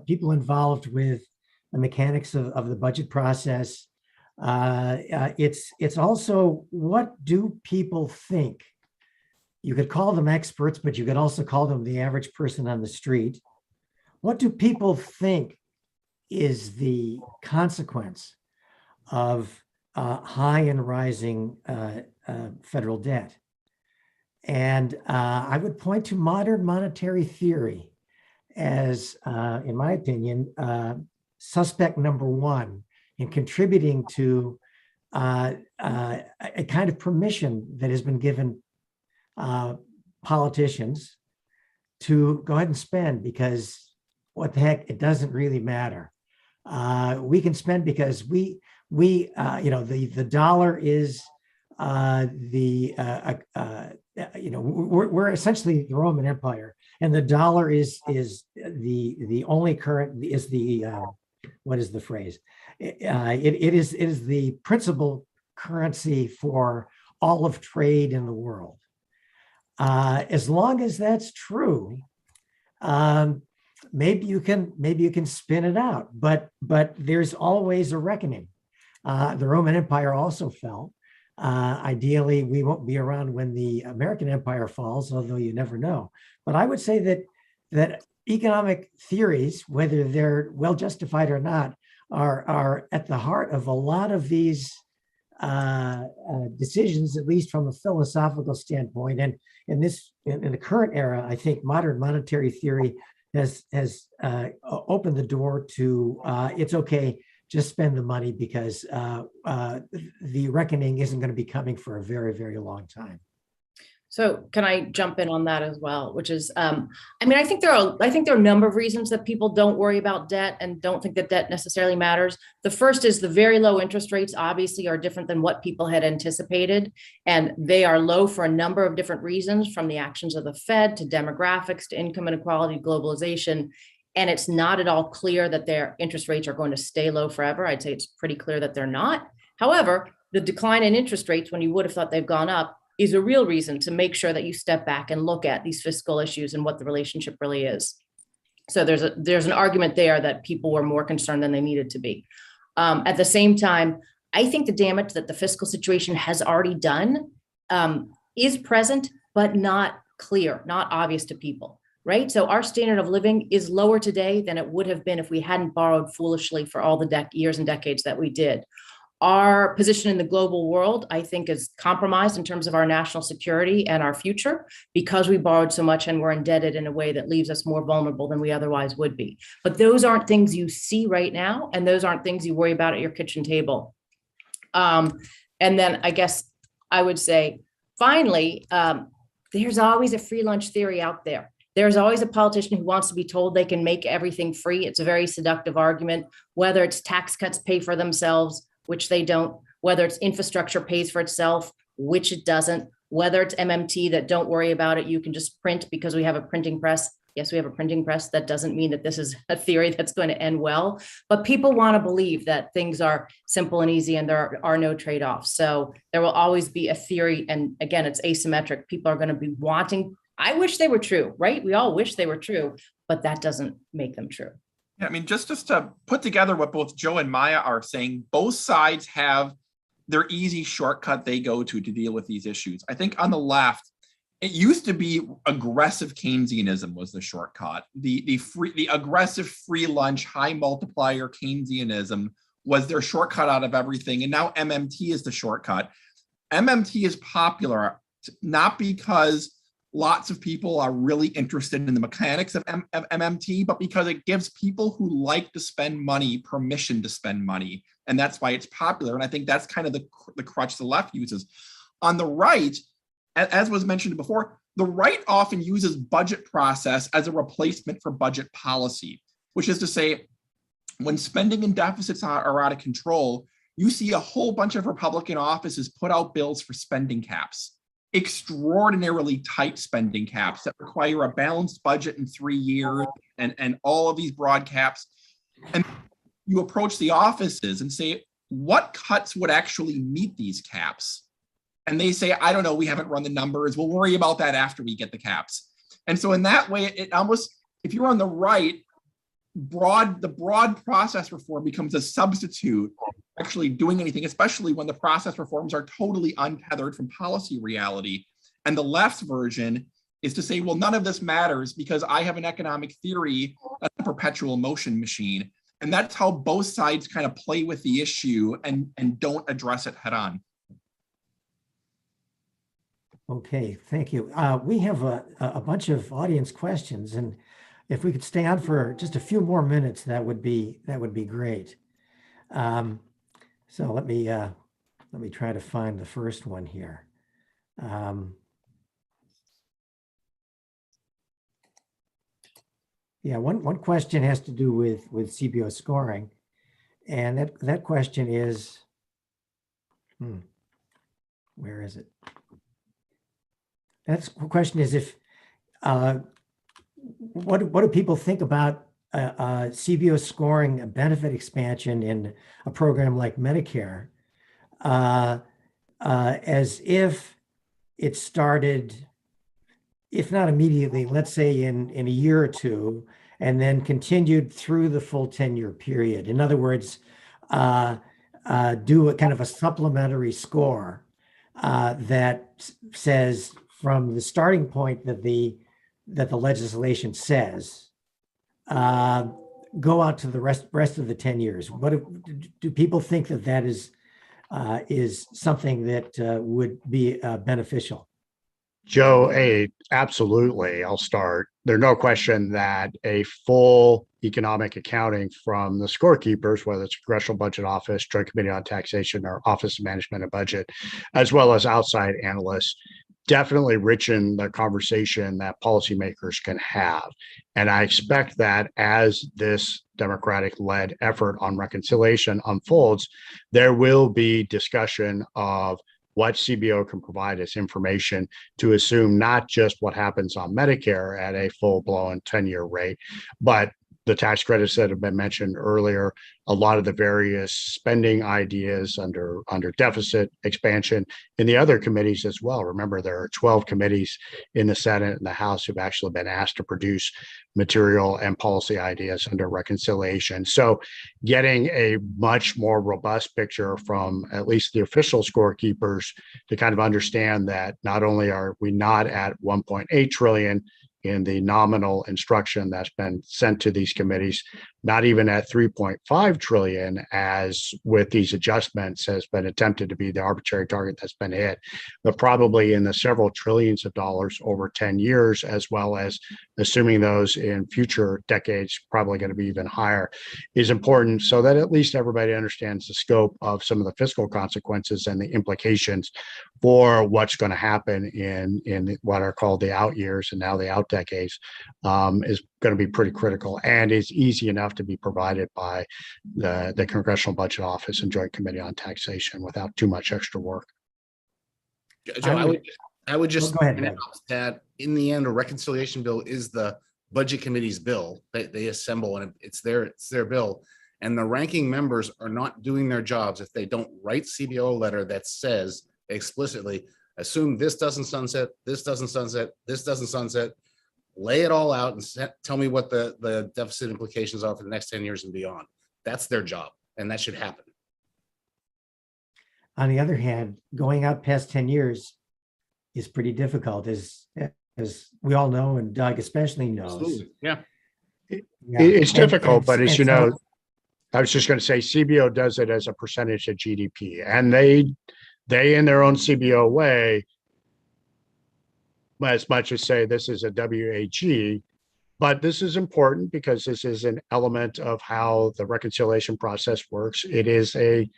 people involved with the mechanics of the budget process. It's also, what do people think? You could call them experts, but you could also call them the average person on the street. What do people think is the consequence of high and rising federal debt? And I would point to modern monetary theory as, in my opinion, suspect number one in contributing to a kind of permission that has been given politicians to go ahead and spend, because what the heck, it doesn't really matter. We can spend because the dollar is we're essentially the Roman Empire, and the dollar is the only current, is the what is the phrase? It is the principal currency for all of trade in the world. As long as that's true, maybe you can spin it out, but there's always a reckoning. The Roman Empire also fell. Ideally, we won't be around when the American Empire falls, although you never know. But I would say that economic theories, whether they're well justified or not, are at the heart of a lot of these decisions, at least from a philosophical standpoint. And in the current era, I think modern monetary theory has opened the door to it's okay, just spend the money, because the reckoning isn't going to be coming for a very, very long time. So can I jump in on that as well? Which is, I think there are a number of reasons that people don't worry about debt and don't think that debt necessarily matters. The first is the very low interest rates obviously are different than what people had anticipated. And they are low for a number of different reasons, from the actions of the Fed to demographics to income inequality, globalization. And it's not at all clear that their interest rates are going to stay low forever. I'd say it's pretty clear that they're not. However, the decline in interest rates, when you would have thought they've gone up, is a real reason to make sure that you step back and look at these fiscal issues and what the relationship really is. So there's an argument there that people were more concerned than they needed to be. At the same time, I think the damage that the fiscal situation has already done is present, but not clear, not obvious to people, right? So our standard of living is lower today than it would have been if we hadn't borrowed foolishly for all the years and decades that we did. Our position in the global world, I think, is compromised in terms of our national security and our future, because we borrowed so much and we're indebted in a way that leaves us more vulnerable than we otherwise would be. But those aren't things you see right now, and those aren't things you worry about at your kitchen table. And then I guess I would say, finally, there's always a free lunch theory out there. There's always a politician who wants to be told they can make everything free. It's a very seductive argument, whether it's tax cuts pay for themselves, which they don't, whether it's infrastructure pays for itself, which it doesn't, whether it's MMT, that don't worry about it, you can just print because we have a printing press. Yes, we have a printing press. That doesn't mean that this is a theory that's going to end well, but people want to believe that things are simple and easy and there are no trade-offs. So there will always be a theory. And again, it's asymmetric. People are going to be wanting, I wish they were true, right? We all wish they were true, but that doesn't make them true. Yeah, just to put together what both Joe and Maya are saying, both sides have their easy shortcut they go to deal with these issues. I think on the left, it used to be aggressive Keynesianism was the shortcut. The aggressive free lunch, high multiplier Keynesianism was their shortcut out of everything. And now MMT is the shortcut. MMT is popular not because lots of people are really interested in the mechanics of MMT, but because it gives people who like to spend money permission to spend money. And that's why it's popular. And I think that's kind of the crutch the left uses. On the right, as was mentioned before, The right often uses budget process as a replacement for budget policy, which is to say, when spending and deficits are out of control, you see a whole bunch of Republican offices put out bills for spending caps, extraordinarily tight spending caps that require a balanced budget in 3 years and all of these broad caps. And you approach the offices and say, what cuts would actually meet these caps? And they say, I don't know, we haven't run the numbers. We'll worry about that after we get the caps. And so in that way, it almost, if you're on the right, the broad process reform becomes a substitute for actually doing anything, especially when the process reforms are totally untethered from policy reality. And the left's version is to say, well, none of this matters because I have an economic theory that's a perpetual motion machine. And that's how both sides kind of play with the issue and don't address it head on. Okay, thank you. We have a bunch of audience questions, and if we could stay on for just a few more minutes, that would be great. So let me try to find the first one here. Yeah, one question has to do with CBO scoring, and that question is, where is it? That question is if what do people think about CBO scoring a benefit expansion in a program like Medicare, as if it started, if not immediately, let's say in a year or two, and then continued through the full 10-year period. In other words, do a kind of a supplementary score that says from the starting point that the legislation says, go out to the rest of the 10 years. What do people think that is something that would be beneficial? Joe, absolutely. I'll start. There's no question that a full economic accounting from the scorekeepers, whether it's Congressional Budget Office, Joint Committee on Taxation, or Office of Management and Budget, as well as outside analysts, definitely richen the conversation that policymakers can have. And I expect that as this Democratic-led effort on reconciliation unfolds, there will be discussion of what CBO can provide as information to assume not just what happens on Medicare at a full-blown 10-year rate, but the tax credits that have been mentioned earlier, a lot of the various spending ideas under deficit expansion in the other committees as well. Remember, there are 12 committees in the Senate and the House who've actually been asked to produce material and policy ideas under reconciliation. So getting a much more robust picture from at least the official scorekeepers to kind of understand that not only are we not at 1.8 trillion in the nominal instruction that's been sent to these committees, not even at 3.5 trillion, as with these adjustments has been attempted to be the arbitrary target that's been hit, but probably in the several trillions of dollars over 10 years, as well as assuming those in future decades, probably going to be even higher, is important so that at least everybody understands the scope of some of the fiscal consequences and the implications for what's going to happen in what are called the out years and now the out decades, is going to be pretty critical, and is easy enough to be provided by the Congressional Budget Office and Joint Committee on Taxation without too much extra work. Joe, I would just ahead, that in the end, a reconciliation bill is the Budget Committee's bill that they assemble, and it's their bill. And the ranking members are not doing their jobs if they don't write CBO a letter that says explicitly, assume this doesn't sunset, this doesn't sunset, this doesn't sunset, lay it all out and tell me what the deficit implications are for the next 10 years and beyond. That's their job, and that should happen. On the other hand, going out past 10 years is pretty difficult, as we all know, and Doug especially knows. Absolutely. Yeah. It's difficult, but as you know, so, I was just going to say CBO does it as a percentage of GDP, and they in their own CBO way, as much as say this is a WAG, but this is important because this is an element of how the reconciliation process works. It is a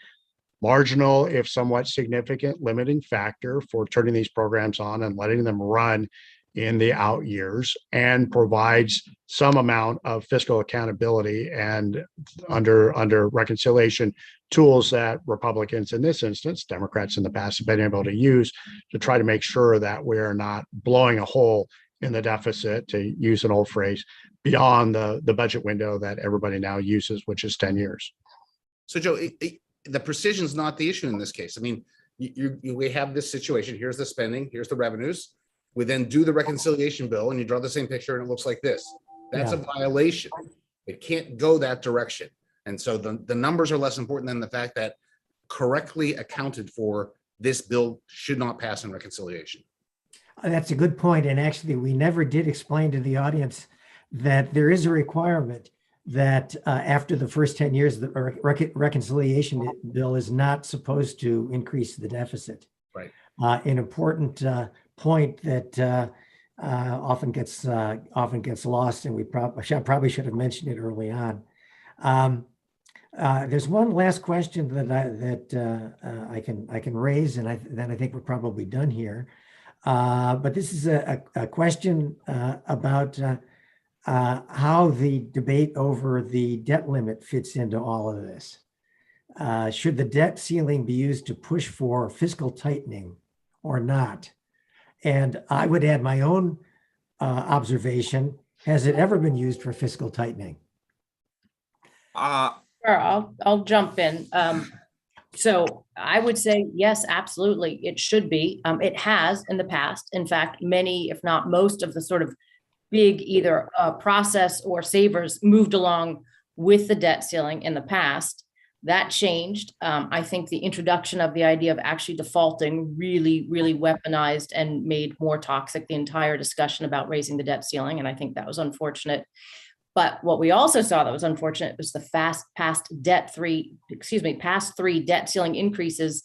marginal, if somewhat significant, limiting factor for turning these programs on and letting them run in the out years and provides some amount of fiscal accountability and under reconciliation tools that Republicans in this instance, Democrats in the past, have been able to use to try to make sure that we're not blowing a hole in the deficit, to use an old phrase, beyond the budget window that everybody now uses, which is 10 years. So Joe, the precision is not the issue in this case. I mean, we have this situation. Here's the spending, here's the revenues. We then do the reconciliation bill and you draw the same picture and it looks like this. That's a violation. It can't go that direction. And so the numbers are less important than the fact that correctly accounted for, this bill should not pass in reconciliation. That's a good point. And actually, we never did explain to the audience that there is a requirement that after the first 10 years, the reconciliation bill is not supposed to increase the deficit. Right. An important point that often gets lost, and we probably should have mentioned it early on. There's one last question that I can raise, and then I think we're probably done here. But this is a question about how the debate over the debt limit fits into all of this. Should the debt ceiling be used to push for fiscal tightening or not? And I would add my own observation. Has it ever been used for fiscal tightening? Sure, I'll jump in. So I would say, yes, absolutely. It should be. It has in the past. In fact, many, if not most of the sort of big either process or savers moved along with the debt ceiling in the past. That changed. I think the introduction of the idea of actually defaulting really, really weaponized and made more toxic the entire discussion about raising the debt ceiling. And I think that was unfortunate. But what we also saw that was unfortunate was the past three debt ceiling increases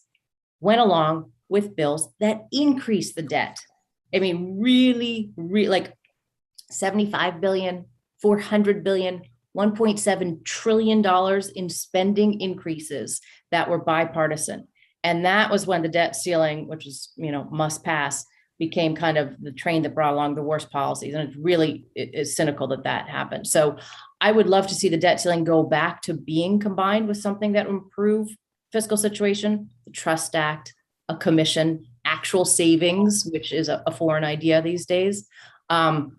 went along with bills that increased the debt. I mean, really, like 75 billion, 400 billion, $1.7 trillion in spending increases that were bipartisan. And that was when the debt ceiling, which is, must pass, became kind of the train that brought along the worst policies. And it is cynical that happened. So I would love to see the debt ceiling go back to being combined with something that would improve fiscal situation, the Trust Act, a commission, actual savings, which is a foreign idea these days. But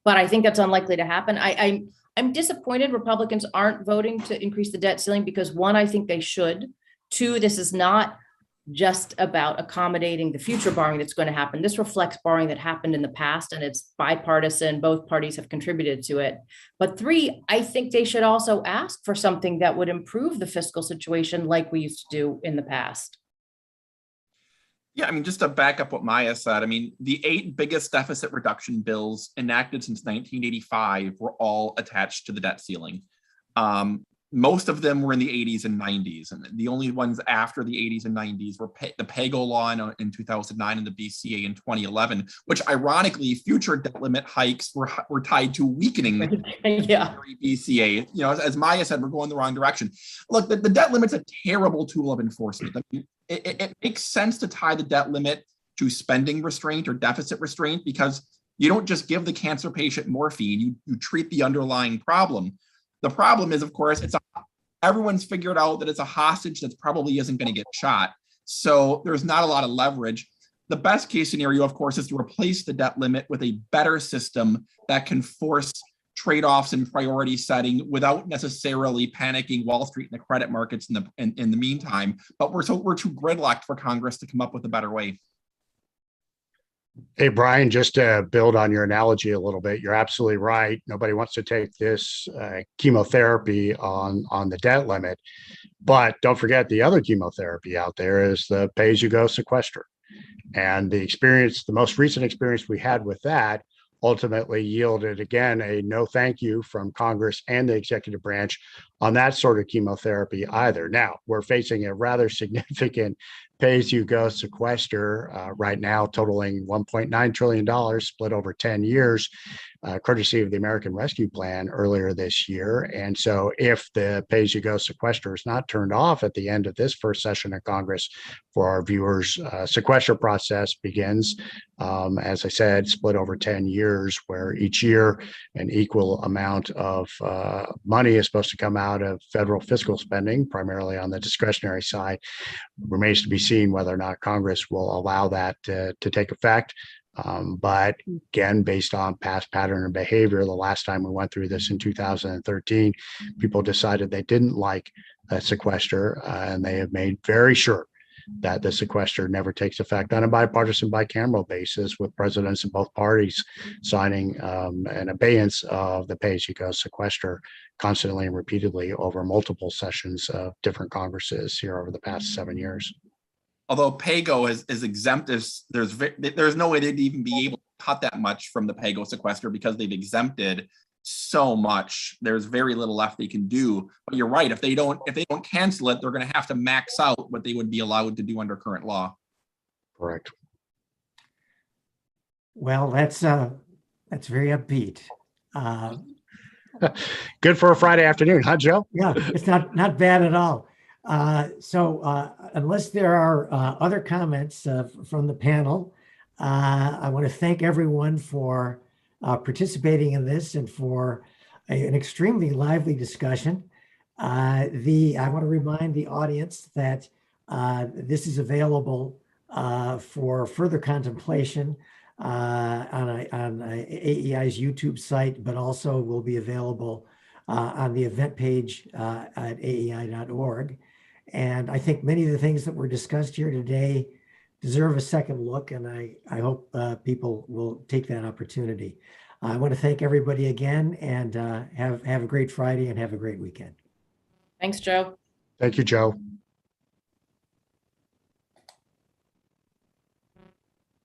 I think that's unlikely to happen. I'm disappointed Republicans aren't voting to increase the debt ceiling because, one, I think they should. Two, this is not just about accommodating the future borrowing that's going to happen. This reflects borrowing that happened in the past, and it's bipartisan. Both parties have contributed to it. But three, I think they should also ask for something that would improve the fiscal situation like we used to do in the past. Yeah, just to back up what Maya said, the 8 biggest deficit reduction bills enacted since 1985 were all attached to the debt ceiling. Most of them were in the 80s and 90s, and the only ones after the 80s and 90s were the PAYGO law in 2009 and the BCA in 2011, which ironically, future debt limit hikes were tied to weakening the BCA. As Maya said, we're going the wrong direction. Look, the debt limit's a terrible tool of enforcement. It makes sense to tie the debt limit to spending restraint or deficit restraint because you don't just give the cancer patient morphine, you treat the underlying problem. The problem is, of course, everyone's figured out that it's a hostage that probably isn't going to get shot. So there's not a lot of leverage. The best case scenario, of course, is to replace the debt limit with a better system that can force trade-offs and priority setting without necessarily panicking Wall Street and the credit markets in the meantime. But we're too gridlocked for Congress to come up with a better way. Hey, Brian, just to build on your analogy a little bit, you're absolutely right. Nobody wants to take this chemotherapy on the debt limit. But don't forget the other chemotherapy out there is the pay-as-you-go sequester. And the most recent experience we had with that ultimately yielded, again, a no thank you from Congress and the executive branch on that sort of chemotherapy either. Now, we're facing a rather significant pay-as-you-go sequester right now totaling $1.9 trillion split over 10 years, courtesy of the American Rescue Plan earlier this year. And so if the pay-as-you-go sequester is not turned off at the end of this first session of Congress for our viewers, sequester process begins, as I said, split over 10 years, where each year an equal amount of money is supposed to come out of federal fiscal spending, primarily on the discretionary side. Remains to be seen whether or not Congress will allow that to take effect. But again, based on past pattern and behavior, the last time we went through this in 2013, people decided they didn't like a sequester, and they have made very sure that the sequester never takes effect on a bipartisan, bicameral basis, with presidents of both parties signing an abeyance of the pay-as-you-go sequester constantly and repeatedly over multiple sessions of different Congresses here over the past 7 years. Although PAYGO is exempt, there's no way they'd even be able to cut that much from the PAYGO sequester because they've exempted so much. There's very little left they can do. But you're right. If they don't cancel it, they're going to have to max out what they would be allowed to do under current law. Correct. Well, that's very upbeat. Good for a Friday afternoon, huh, Joe? Yeah, it's not bad at all. So unless there are other comments from the panel, I want to thank everyone for participating in this and for an extremely lively discussion. I want to remind the audience that this is available for further contemplation on AEI's YouTube site, but also will be available on the event page at aei.org. And I think many of the things that were discussed here today deserve a second look, and I hope people will take that opportunity. I want to thank everybody again, and have a great Friday and have a great weekend. Thanks, Joe. Thank you, Joe.